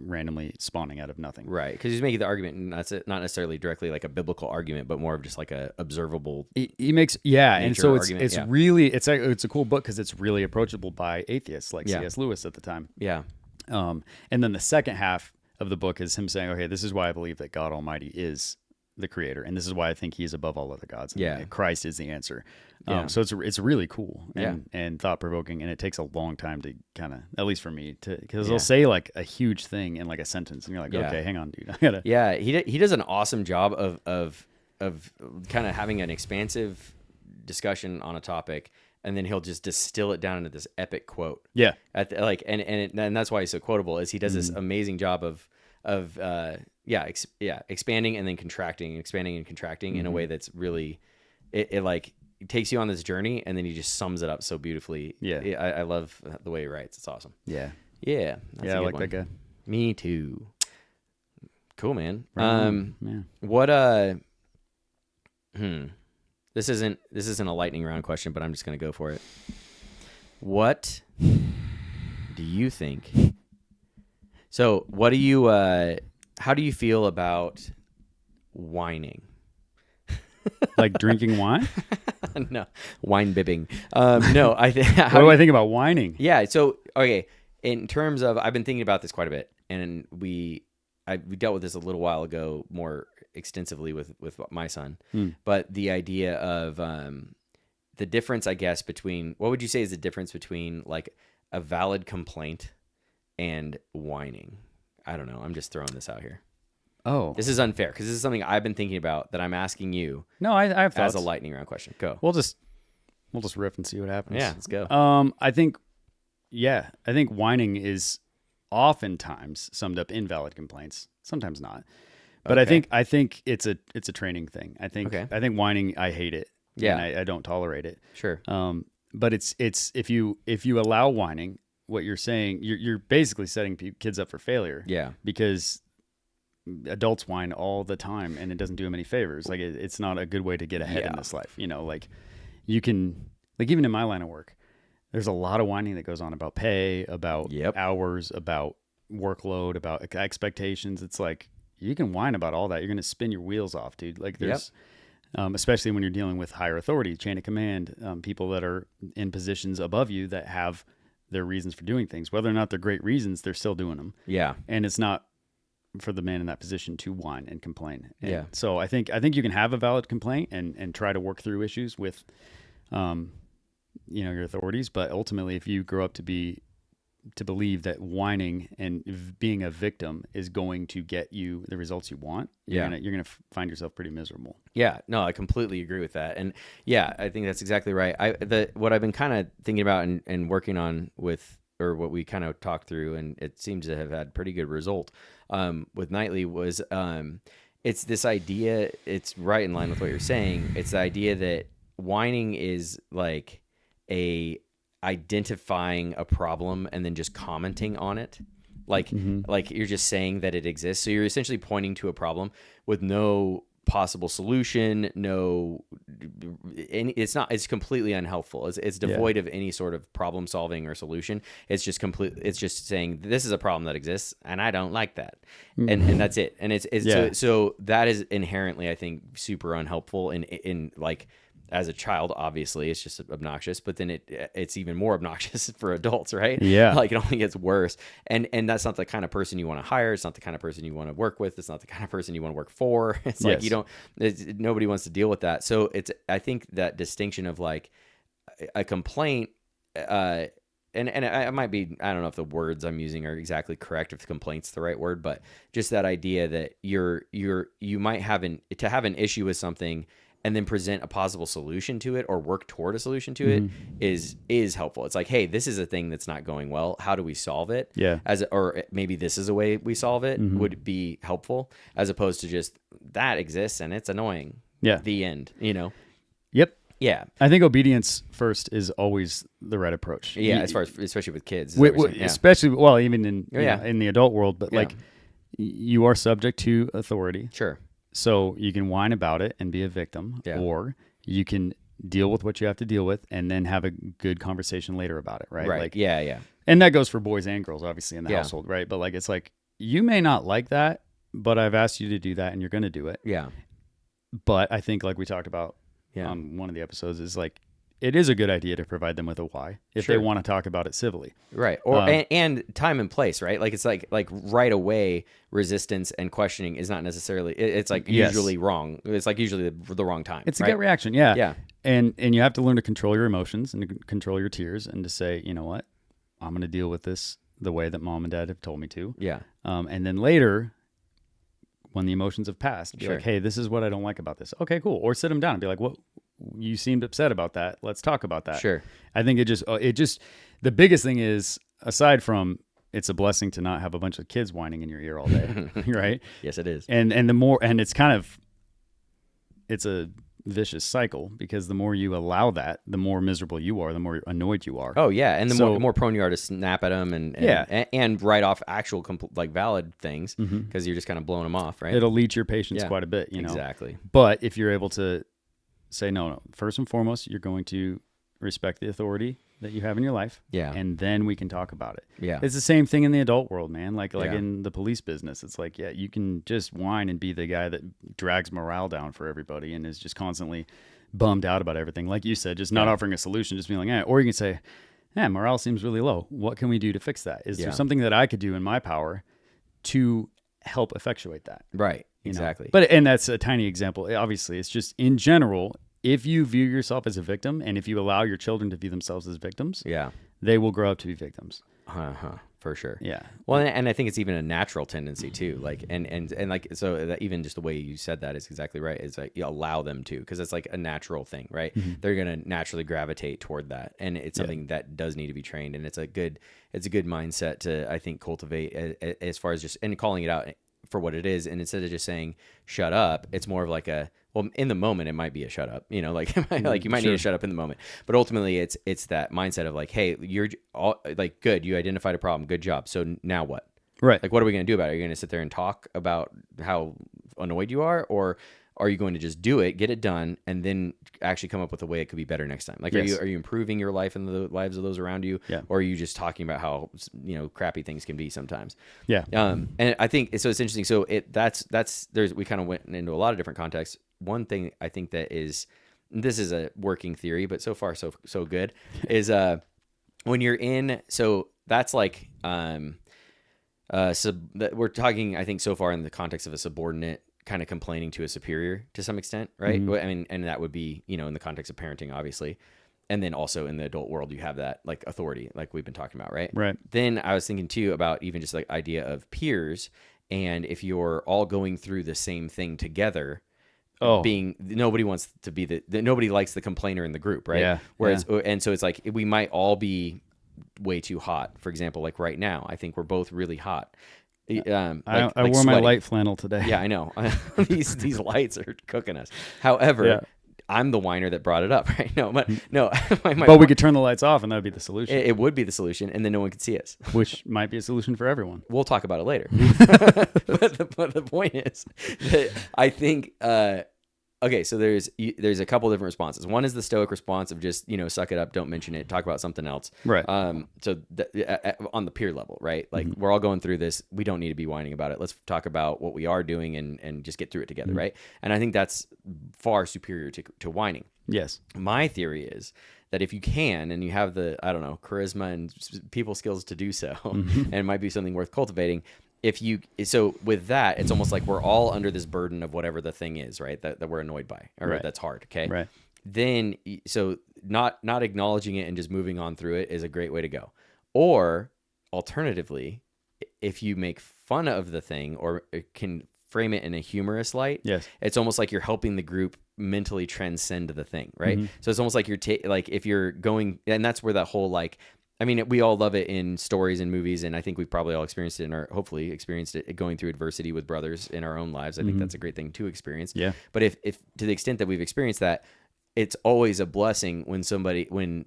randomly spawning out of nothing. Right, because he's making the argument, not necessarily directly like a biblical argument, but more of just like a observable. He makes and so it's argument, really it's a cool book because it's really approachable by atheists like C.S. Lewis at the time. Yeah. And then the second half of the book is him saying, okay, this is why I believe that God Almighty is the creator, and this is why I think he's above all other gods. And Christ is the answer. So it's really cool and thought provoking, and it takes a long time to kind of, at least for me, because they'll say like a huge thing in like a sentence, and you're like, okay, hang on, dude, I gotta. Yeah, he does an awesome job of kind of having an expansive discussion on a topic, and then he'll just distill it down into this epic quote. Yeah, and that's why he's so quotable. Is he does this amazing job of expanding and then contracting, expanding and contracting in a way that's really, it takes you on this journey, and then he just sums it up so beautifully. Yeah, I love the way he writes. It's awesome. Yeah, yeah, that's I like that guy. Me too. Cool, man. Yeah. What this isn't a lightning round question, but I'm just gonna go for it. What do you think? So, what do you? How do you feel about whining? Like drinking wine? No, wine bibbing. No, what do I think about whining? Yeah. So, okay, in terms of, I've been thinking about this quite a bit, and we dealt with this a little while ago more extensively with my son. But the idea of the difference, I guess, between, what would you say is the difference between like a valid complaint and whining? I don't know. I'm just throwing this out here. Oh, this is unfair because this is something I've been thinking about that I'm asking you. No, I have thoughts. As a lightning round question. Go. We'll just riff and see what happens. Yeah, let's go. I think whining is oftentimes summed up in valid complaints. Sometimes not, but I think it's a training thing. I think whining, I hate it. Yeah, and I don't tolerate it. Sure. But it's if you allow whining, what you're saying, you're basically setting kids up for failure. Yeah. Because adults whine all the time, and it doesn't do them any favors. Like it's not a good way to get ahead in this life. You know, like you can, like even in my line of work, there's a lot of whining that goes on about pay, about hours, about workload, about expectations. It's like you can whine about all that. You're going to spin your wheels off, dude. Like there's, especially when you're dealing with higher authority, chain of command, people that are in positions above you that have their reasons for doing things. Whether or not they're great reasons, they're still doing them. Yeah. And it's not for the man in that position to whine and complain. And so I think you can have a valid complaint and try to work through issues with, your authorities. But ultimately, if you grow up to believe that whining and being a victim is going to get you the results you want, you're gonna find yourself pretty miserable. Yeah, no, I completely agree with that, and I think that's exactly right. What I've been kind of thinking about and working on with, or what we kind of talked through, and it seems to have had pretty good result with Nightly was it's this idea. It's right in line with what you're saying. It's the idea that whining is like identifying a problem and then just commenting on it, like you're just saying that it exists. So you're essentially pointing to a problem with no possible solution. It's completely unhelpful. It's devoid of any sort of problem solving or solution. It's just saying this is a problem that exists and I don't like that, and that's it. And so that is inherently, I think, super unhelpful in like. As a child, obviously, it's just obnoxious, but then it's even more obnoxious for adults, right? Yeah. Like it only gets worse. And that's not the kind of person you want to hire. It's not the kind of person you want to work with. It's not the kind of person you want to work for. It's like nobody wants to deal with that. So I think that distinction of like a complaint and I might be, I don't know if the words I'm using are exactly correct, if complaint's the right word, but just that idea that you might have an issue with something and then present a possible solution to it or work toward a solution to it is helpful. It's like, hey, this is a thing that's not going well. How do we solve it? Yeah. Or maybe this is a way we solve it would be helpful, as opposed to just that exists and it's annoying. Yeah. The end, Yep. Yeah. I think obedience first is always the right approach. Yeah. As far as, especially with kids, especially, well, even in, Yeah. in the adult world, but like you are subject to authority. Sure. So you can whine about it and be a victim, or you can deal with what you have to deal with and then have a good conversation later about it, right? Right. Like, yeah. And that goes for boys and girls, obviously, in the household, right? But like, it's like, you may not like that, but I've asked you to do that and you're going to do it. Yeah. But I think, like we talked about on one of the episodes, is like, it is a good idea to provide them with a why if they want to talk about it civilly. Right. Or and time and place, right? Like, it's like right away resistance and questioning is not necessarily, it's like usually wrong. It's like usually the wrong time. It's right? a gut reaction. Yeah. Yeah. And you have to learn to control your emotions and to control your tears and to say, you know what, I'm going to deal with this the way that mom and dad have told me to. Yeah. And then later, when the emotions have passed, be like, hey, this is what I don't like about this. Okay, cool. Or sit them down and be like, what? You seemed upset about that. Let's talk about that. Sure. I think it just, the biggest thing is, aside from it's a blessing to not have a bunch of kids whining in your ear all day, right? Yes, it is. And the more, and it's kind of, it's a vicious cycle, because the more you allow that, the more miserable you are, the more annoyed you are. Oh yeah, and the more prone you are to snap at them and write off actual like valid things, because you're just kind of blowing them off, right? It'll leech your patience quite a bit, you know. Exactly. But if you're able to say no, first and foremost, you're going to respect the authority that you have in your life. Yeah. And then we can talk about it. Yeah. It's the same thing in the adult world, man. Like in the police business, it's like, you can just whine and be the guy that drags morale down for everybody and is just constantly bummed out about everything. Like you said, just not offering a solution, just being like, or you can say, morale seems really low. What can we do to fix that? Is there something that I could do in my power to help effectuate that? Right. Exactly. And that's a tiny example. Obviously, it's just in general, if you view yourself as a victim and if you allow your children to view themselves as victims, they will grow up to be victims. For sure. Yeah. Well, and I think it's even a natural tendency too. Like, and like, so that even just the way you said that is exactly right. It's like you allow them to, because it's like a natural thing, right? They're going to naturally gravitate toward that. And it's something that does need to be trained. And it's a good mindset to, I think, cultivate as far as just, and calling it out for what it is. And instead of just saying, shut up, it's more of like well, in the moment, it might be a shut up, like you might need to shut up in the moment, but ultimately it's that mindset of like, hey, you're all, like, good. You identified a problem. Good job. So now what? Right. Like, what are we going to do about it? Are you going to sit there and talk about how annoyed you are, or are you going to just do it, get it done, and then actually come up with a way it could be better next time? Like, are you improving your life and the lives of those around you? Yeah. Or are you just talking about how, crappy things can be sometimes? Yeah. And I think, so it's interesting. So we kind of went into a lot of different contexts. One thing I think this is a working theory, but so far so good, is when you're in, so that's like, we're talking, I think, so far in the context of a subordinate kind of complaining to a superior to some extent, right? I mean, and that would be, in the context of parenting, obviously. And then also in the adult world, you have that like authority, like we've been talking about, right? Right. Then I was thinking too about even just like idea of peers. And if you're all going through the same thing together, nobody wants to be nobody likes the complainer in the group, right? Yeah. Whereas, and so it's like, we might all be way too hot. For example, like right now, I think we're both really hot. I wore my light flannel today. Yeah, I know. these lights are cooking us. However, I'm the whiner that brought it up, right? No. But we could turn the lights off, and that would be the solution. It would be the solution, and then no one could see us. Which might be a solution for everyone. We'll talk about it later. but the point is that I think, okay, so there's a couple different responses. One is the stoic response of just, suck it up, don't mention it, talk about something else. Right. So on the peer level, right? Like, we're all going through this. We don't need to be whining about it. Let's talk about what we are doing and just get through it together, right? And I think that's far superior to whining. Yes. My theory is that if you can, and you have the, I don't know, charisma and people skills to do so, and it might be something worth cultivating. So with that, it's almost like we're all under this burden of whatever the thing is, right? That we're annoyed by, or that's hard. Okay. Right. Then, so not acknowledging it and just moving on through it is a great way to go. Or alternatively, if you make fun of the thing or can frame it in a humorous light, yes, it's almost like you're helping the group mentally transcend the thing, right? So it's almost like you're like if you're going, and that's where that whole like, I mean, we all love it in stories and movies, and I think we've probably all experienced it hopefully experienced it going through adversity with brothers in our own lives. I think that's a great thing to experience. Yeah. But if to the extent that we've experienced that, it's always a blessing when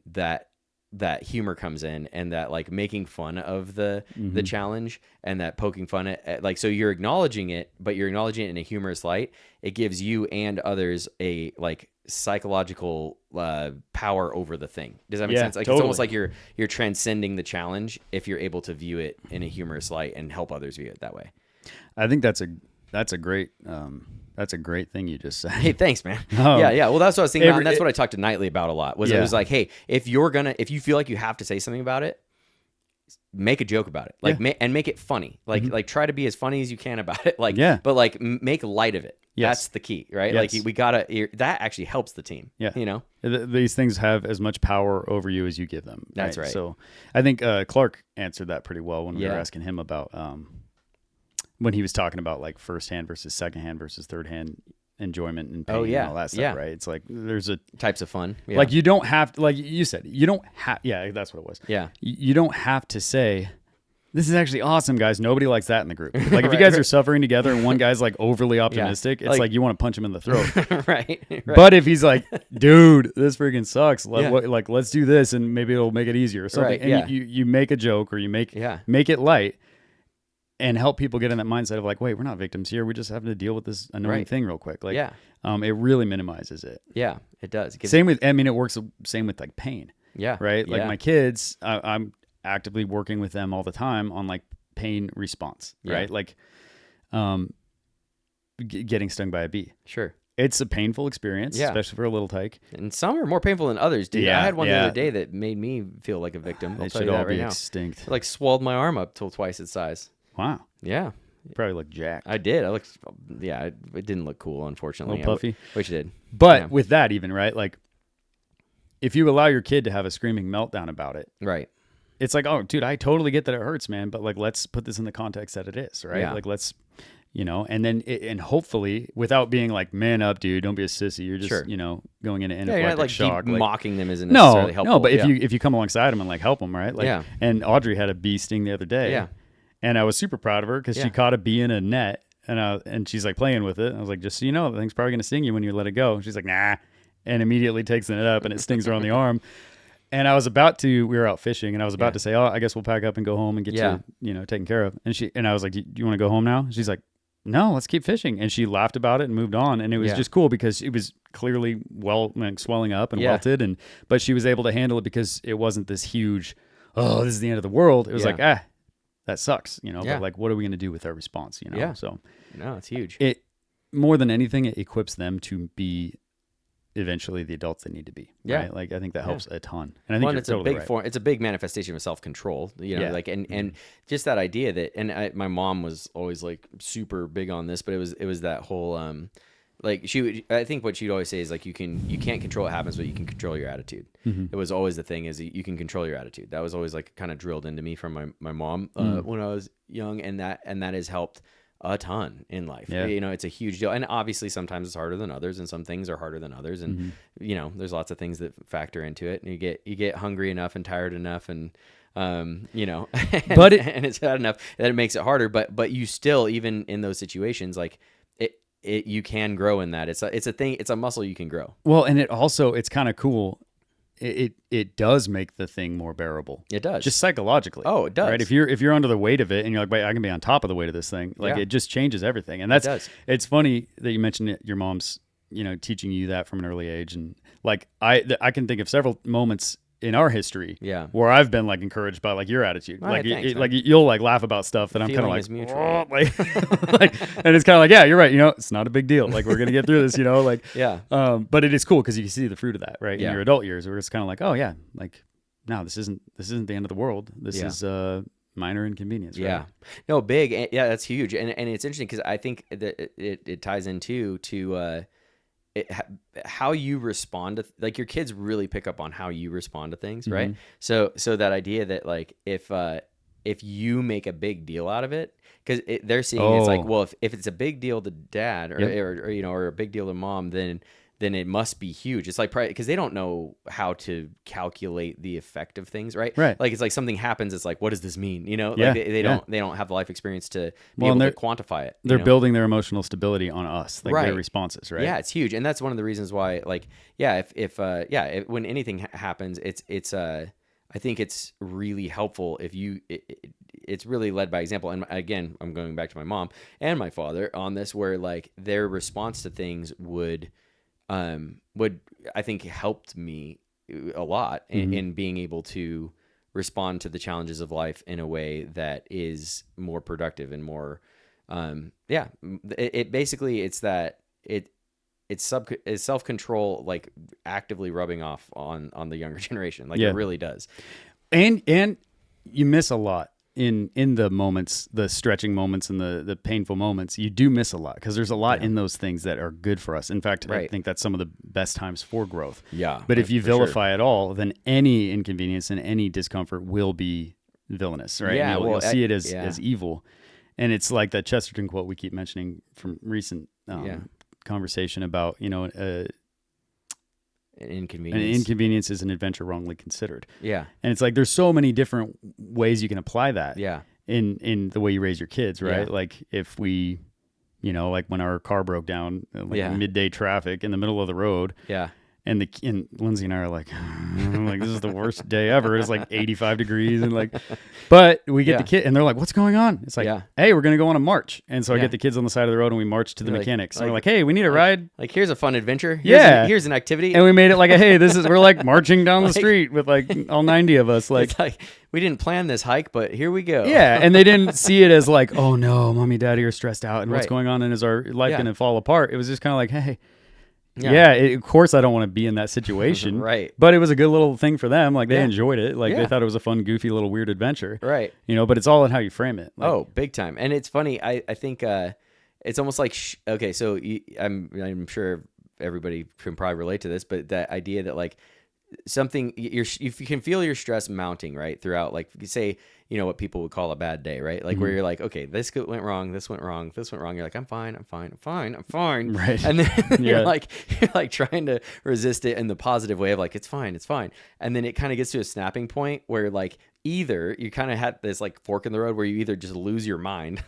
that humor comes in and that like making fun of the challenge and that poking fun at like, so you're acknowledging it, but you're acknowledging it in a humorous light. It gives you and others a like psychological power over the thing. Does that make sense? Like totally. It's almost like you're transcending the challenge if you're able to view it in a humorous light and help others view it that way. I think that's a great thing you just said. Hey, thanks, man. Yeah. Well, that's what I was thinking about, and that's what I talked to Knightley about a lot. It was like, hey, if you feel like you have to say something about it, make a joke about it, like, and make it funny. Like try to be as funny as you can about it. Like, but like make light of it. Yes. That's the key, right? Yes. Like we gotta. That actually helps the team. Yeah, you know, these things have as much power over you as you give them. That's right. So I think Clark answered that pretty well when we were asking him about when he was talking about like firsthand versus secondhand versus thirdhand enjoyment and pain and all that stuff, right? It's like there's a types of fun. Yeah. Like you don't have to, like you said, you don't have. Yeah, that's what it was. Yeah, you don't have to say, this is actually awesome, guys. Nobody likes that in the group. Like if you guys are suffering together and one guy's like overly optimistic, it's like you want to punch him in the throat. right. But if he's like, dude, this freaking sucks. Like let's do this and maybe it'll make it easier or something. Right, and you make a joke or you make it light and help people get in that mindset of like, wait, we're not victims here. We're just having to deal with this annoying thing real quick. Like, it really minimizes it. Yeah, it does. It works the same with like pain. Yeah. Right. Like my kids, I'm actively working with them all the time on like pain response, right? Like getting stung by a bee. Sure. It's a painful experience, especially for a little tyke. And some are more painful than others, dude. Yeah, I had one the other day that made me feel like a victim. It should all be extinct. It like swelled my arm up till twice its size. Wow. Yeah. You probably look jacked. I did. It didn't look cool, unfortunately. A little puffy. Wish it did. But with that even, right? Like if you allow your kid to have a screaming meltdown about it. Right. It's like, oh, dude, I totally get that it hurts, man. But like, let's put this in the context that it is, right? Yeah. Like, let's, and then, and hopefully, without being like, man up, dude, don't be a sissy. You're just, going into anaphylactic shock. Like mocking them isn't necessarily helpful. No, but if you come alongside them and like help them, right? Like, and Audrey had a bee sting the other day. Yeah. And I was super proud of her because she caught a bee in a net, and she's like playing with it. I was like, just so you know, the thing's probably gonna sting you when you let it go. She's like, nah, and immediately takes it up and it stings her on the arm. And I was we were out fishing, and I was about to say, oh, I guess we'll pack up and go home and get you, taken care of. And I was like, do you want to go home now? She's like, no, let's keep fishing. And she laughed about it and moved on. And it was just cool because it was clearly swelling up and welted, but she was able to handle it because it wasn't this huge, oh, this is the end of the world. It was like, that sucks, but like, what are we going to do with our response, So no, it's huge. It more than anything, it equips them to be eventually the adults they need to be. Right? Like I think that helps a ton. And I think it's a big form. It's a big manifestation of self-control, like, and just that idea that, and my mom was always like super big on this, but it was that whole, like I think what she'd always say is like, you can't control what happens, but you can control your attitude. It was always the thing is you can control your attitude. That was always like kind of drilled into me from my mom when I was young. And that has helped a ton in life. It's a huge deal. And obviously sometimes it's harder than others, and some things are harder than others. And, there's lots of things that factor into it, and you get hungry enough and tired enough and, and it's bad enough that it makes it harder, but you still, even in those situations, like you can grow in that. It's a thing. It's a muscle you can grow. Well, and it's kind of cool. It does make the thing more bearable. It does. Just psychologically. Oh, it does. Right? If you're under the weight of it and you're like, wait, I can be on top of the weight of this thing. Like it just changes everything. And it's funny that you mentioned it, your mom's, teaching you that from an early age. And like, I can think of several moments in our history where I've been like encouraged by like your attitude. Right, like you'll like laugh about stuff that I'm kind of like, mutual. And it's kind of like, yeah, you're right. It's not a big deal. Like we're going to get through this, like, but it is cool because you can see the fruit of that, right? In your adult years where it's kind of like, oh yeah, like no, this isn't the end of the world. This is minor inconvenience. Right? Yeah. No, big. Yeah. That's huge. And it's interesting because I think that it ties into how you respond to like your kids really pick up on how you respond to things, right? So that idea that like if you make a big deal out of it, because they're seeing it's like, well, if it's a big deal to dad or you know, or a big deal to mom, then it must be huge. It's like, because they don't know how to calculate the effect of things, right? Right. Like it's like something happens. It's like, what does this mean? You know, like they don't have the life experience to be able to quantify it. They're building their emotional stability on us, like their responses, right? Yeah, it's huge, and that's one of the reasons why, like, if when anything happens, it's I think it's really helpful if you. It's really led by example, and again, I'm going back to my mom and my father on this, where like their response to things would I think helped me a lot in being able to respond to the challenges of life in a way that is more productive and more it basically it's that it's self-control, like actively rubbing off on the younger generation, like it really does. And you miss a lot in the moments, the stretching moments and the painful moments. You do miss a lot because there's a lot in those things that are good for us. In fact, I think that's some of the best times for growth. Yeah. But if you vilify it all, then any inconvenience and any discomfort will be villainous, right? Yeah, You'll see it as evil. And it's like that Chesterton quote we keep mentioning from recent conversation about, you know, An An inconvenience is an adventure wrongly considered. Yeah. And it's like there's so many different ways you can apply that. Yeah. In the way you raise your kids, right? Yeah. Like if we, you know, like when our car broke down, like midday traffic in the middle of the road. Yeah. And Lindsay and I are like, this is the worst day ever. It's like 85 degrees and like, but we get the kid and they're like, what's going on? It's like, hey, we're going to go on a march. And so I get the kids on the side of the road and we march to the mechanics. And we're like, hey, we need a ride. Like, here's a fun adventure. Here's an activity. And we made it like, hey, we're like marching down the street with like all 90 of us. Like, it's like, we didn't plan this hike, but here we go. Yeah. And they didn't see it as like, oh no, mommy, daddy are stressed out and what's going on and is our life going to fall apart? It was just kind of like, hey, of course I don't want to be in that situation. Right. But it was a good little thing for them. Like they enjoyed it. Like they thought it was a fun, goofy little weird adventure. Right. You know, but it's all in how you frame it. Like, big time. And it's funny. I think it's almost like, okay, so I'm sure everybody can probably relate to this, but that idea that like something, if you can feel your stress mounting, right, throughout, like say, you know, what people would call a bad day, right? Like where you're like, okay, this went wrong, this went wrong, this went wrong. You're like, I'm fine. Right. And then you're like trying to resist it in the positive way of like, it's fine. And then it kind of gets to a snapping point where like either you kind of had this like fork in the road where you either just lose your mind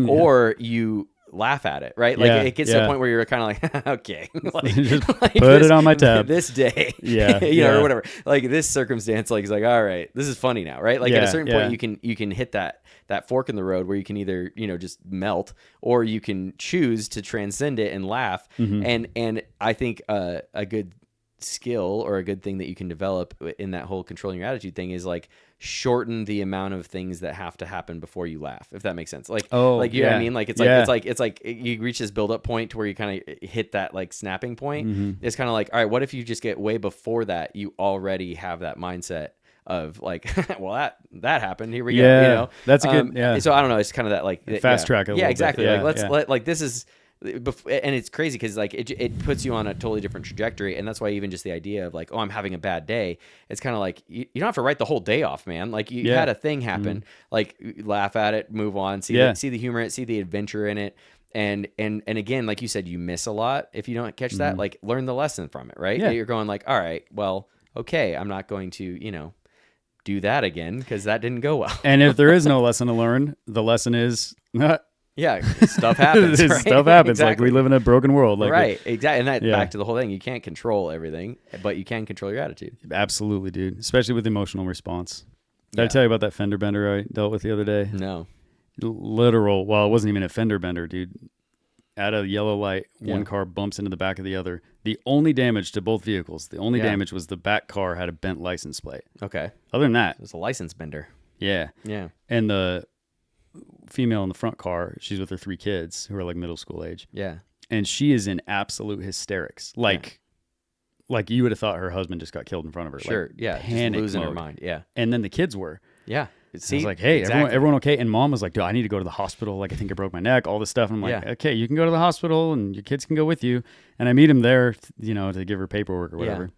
or you laugh at it, right? Like it gets to a point where you're kind of like, okay, just put it on my tab. This day, you know, or whatever. Like this circumstance, like it's like, all right, this is funny now, right? Like at a certain point, you can hit that fork in the road where you can either, you know, just melt, or you can choose to transcend it and laugh. And I think a good skill or a good thing that you can develop in that whole controlling your attitude thing is like shorten the amount of things that have to happen before you laugh, if that makes sense. Like, you know what I mean? Like it's like you reach this build up point to where you kind of hit that like snapping point. It's kind of like, all right, what if you just get way before that, you already have that mindset of like, well, that happened, here we go, you know. That's a good so I don't know, it's kind of that like fast track a little exactly bit. Like like this is. And it's crazy because like it puts you on a totally different trajectory, and that's why even just the idea of like, oh, I'm having a bad day, it's kind of like you don't have to write the whole day off, man. Like you had a thing happen, like laugh at it, move on, see the humor in it, see the adventure in it, and again, like you said, you miss a lot if you don't catch that. Like learn the lesson from it, right? You're going like, all right, well, okay, I'm not going to, you know, do that again because that didn't go well. And if there is no lesson to learn, the lesson is yeah, stuff happens. Right? Stuff happens. Exactly. Like we live in a broken world. Like right, exactly. And that back to the whole thing. You can't control everything, but you can control your attitude. Absolutely, dude. Especially with emotional response. Did I tell you about that fender bender I dealt with the other day? No. Literal. Well, it wasn't even a fender bender, dude. At a yellow light, one car bumps into the back of the other. The only damage to both vehicles, the only damage was the back car had a bent license plate. Okay. Other than that, it was a license bender. Yeah. Yeah. And the female in the front car, she's with her 3 kids who are like middle school age. Yeah. And she is in absolute hysterics. Like you would have thought her husband just got killed in front of her. Sure. Like, yeah. Panic just losing mode. her mind. Yeah. And then the kids were. Yeah. See, I was like, hey, exactly. everyone okay? And mom was like, dude, I need to go to the hospital. Like, I think I broke my neck, all this stuff. And I'm like, okay, you can go to the hospital and your kids can go with you. And I meet him there, to give her paperwork or whatever.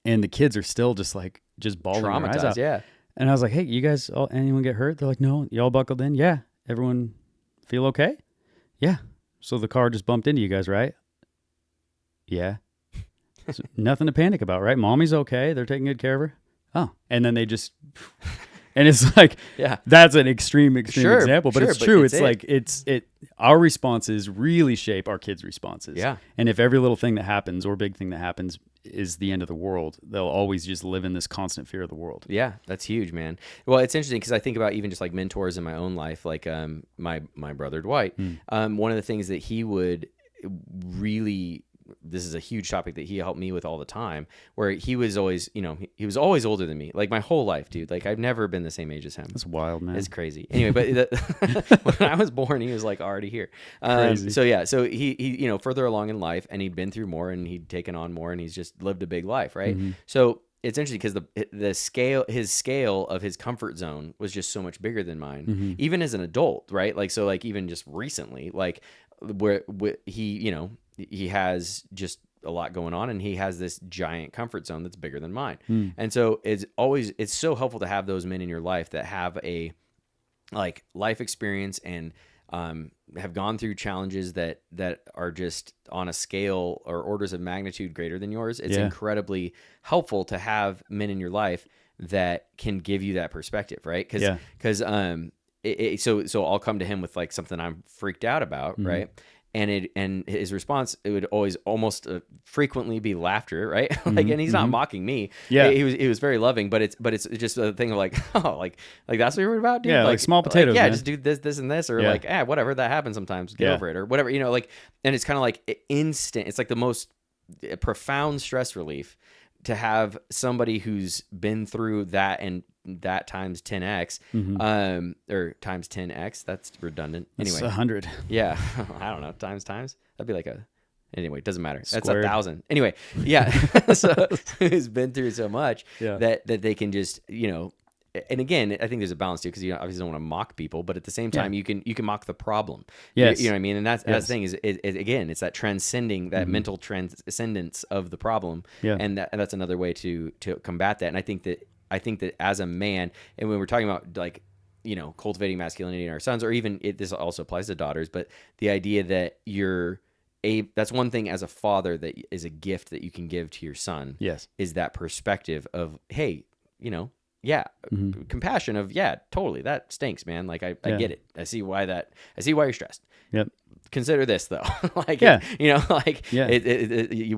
And the kids are still just bawling their eyes out. Yeah. And I was like, hey, you guys, anyone get hurt? They're like, no, y'all buckled in? Yeah. Everyone feel okay? Yeah. So the car just bumped into you guys, right? Yeah. So nothing to panic about, right? Mommy's okay. They're taking good care of her. Oh. And then they just... And it's like, that's an extreme example, but it's true. It's our responses really shape our kids' responses. Yeah. And if every little thing that happens or big thing that happens is the end of the world, they'll always just live in this constant fear of the world. Yeah, that's huge, man. Well, it's interesting because I think about even just like mentors in my own life, like my brother Dwight. One of the things that he would really, this is a huge topic that he helped me with all the time, where he was always, he was always older than me, like my whole life, dude. Like I've never been the same age as him. That's wild, man. It's crazy. Anyway, but when I was born, he was like already here. Crazy. So he further along in life, and he'd been through more, and he'd taken on more, and he's just lived a big life, right? So it's interesting because his scale of his comfort zone was just so much bigger than mine, even as an adult, right? Like, so like even just recently, like where he has just a lot going on, and he has this giant comfort zone that's bigger than mine. And so it's so helpful to have those men in your life that have a like life experience and have gone through challenges that are just on a scale or orders of magnitude greater than yours. It's incredibly helpful to have men in your life that can give you that perspective, right? Because so I'll come to him with like something I'm freaked out about, right? And his response, it would always almost frequently be laughter, right? Like, and he's not mocking me. Yeah, he was very loving, but it's just a thing of like, oh, like that's what you're about, dude. Yeah, like small potatoes. Like, man. Just do this and this, or like, whatever, that happens sometimes. Get over it, or whatever, like. And it's kind of like instant. It's like the most profound stress relief to have somebody who's been through that and that times 10x, or times 10x. That's redundant. Anyway, it's 100. Yeah, I don't know. Times. That'd be like anyway, it doesn't matter. That's Squared. 1,000. Anyway, yeah. So who's been through so much that they can just, and again, I think there's a balance too, because you obviously don't want to mock people, but at the same time, you can mock the problem. Yes. You know what I mean? And that's the thing is, again, it's that transcending, that mental transcendence of the problem. Yeah. And that's another way to combat that. And I think that as a man, and when we're talking about like, cultivating masculinity in our sons, or even this also applies to daughters, but the idea that that's one thing as a father that is a gift that you can give to your son. Yes. Is that perspective of, hey, compassion of, totally, that stinks, man. Like I get it. I see why you're stressed. Yep. Consider this though. Like, you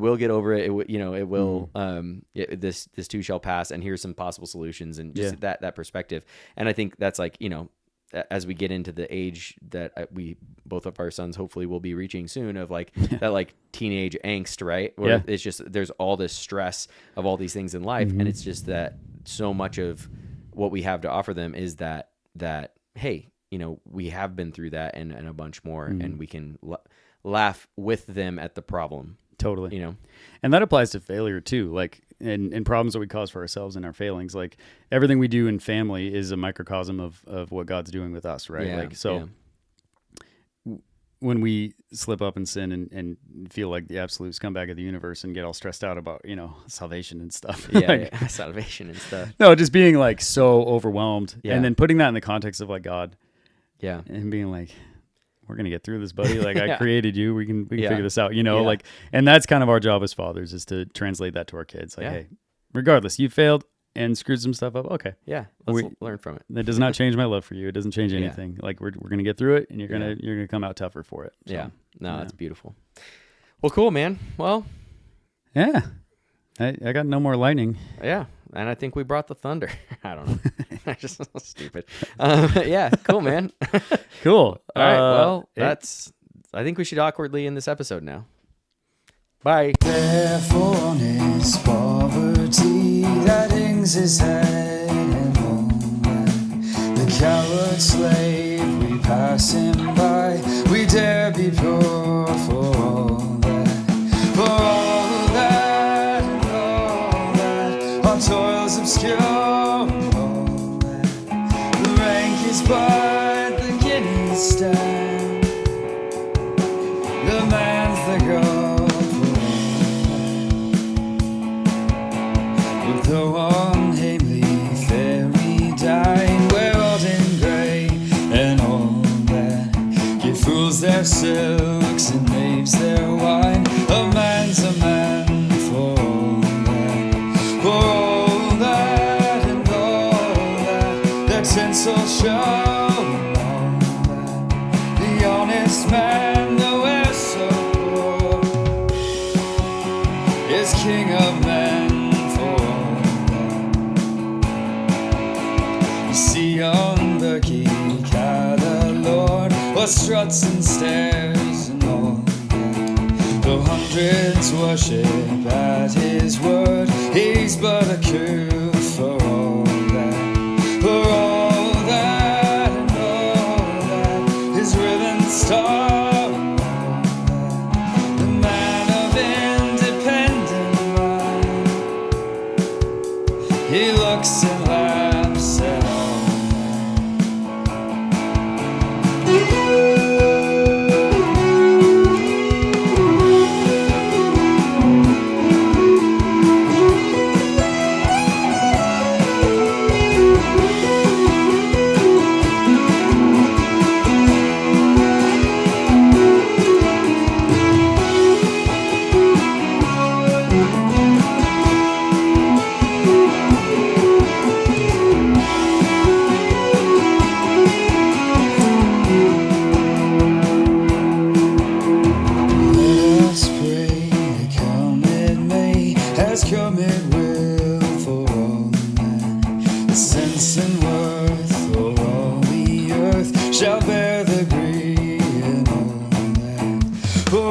will get over it. It will, this too shall pass, and here's some possible solutions, and just that perspective. And I think that's like, as we get into the age that we, both of our sons hopefully will be reaching soon, of like that like teenage angst, right? Where it's just, there's all this stress of all these things in life. And it's just that so much of what we have to offer them is that, hey, we have been through that and a bunch more, and we can laugh with them at the problem. Totally. And that applies to failure too. Like, and problems that we cause for ourselves and our failings. Like, everything we do in family is a microcosm of what God's doing with us, right? When we slip up and sin and feel like the absolute scumbag of the universe and get all stressed out about, salvation and stuff. Salvation and stuff. No, just being like so overwhelmed, and then putting that in the context of like God. Yeah. And being like, we're going to get through this, buddy. Like, I created you. We can figure this out, like, and that's kind of our job as fathers, is to translate that to our kids. Like, hey, regardless, you failed and screwed some stuff up. Okay. Yeah. Let's learn from it. That does not change my love for you. It doesn't change anything. Like, we're going to get through it, and you're going to come out tougher for it. So, that's beautiful. Well, cool, man. Well, yeah, I got no more lightning. Yeah. And I think we brought the thunder. I don't know. I just stupid. Cool, man. Cool. All right. Well, I think we should awkwardly end this episode now. Bye. Therefore, honest poverty that hangs his head and all that. The coward slave, we pass him by. We dare be pure for all that. For all that and all that. Our toils obscure. Though unhamely fairy died, where odd and grey and all that give fools their silks and knaves their wine. A man's a man for all that and all that, that tinsel show and all that. The honest man, though e'er so poor, is king of men. On Berkey, the Lord, what struts and stares and all that. Though hundreds worship at his word, he's but a coup for all that. For all that and all that, his ribbon star and all that. The man of independent mind, he looks and laughs at all. Come it will for all men, the sense and worth for all the earth shall bear the green and all that. For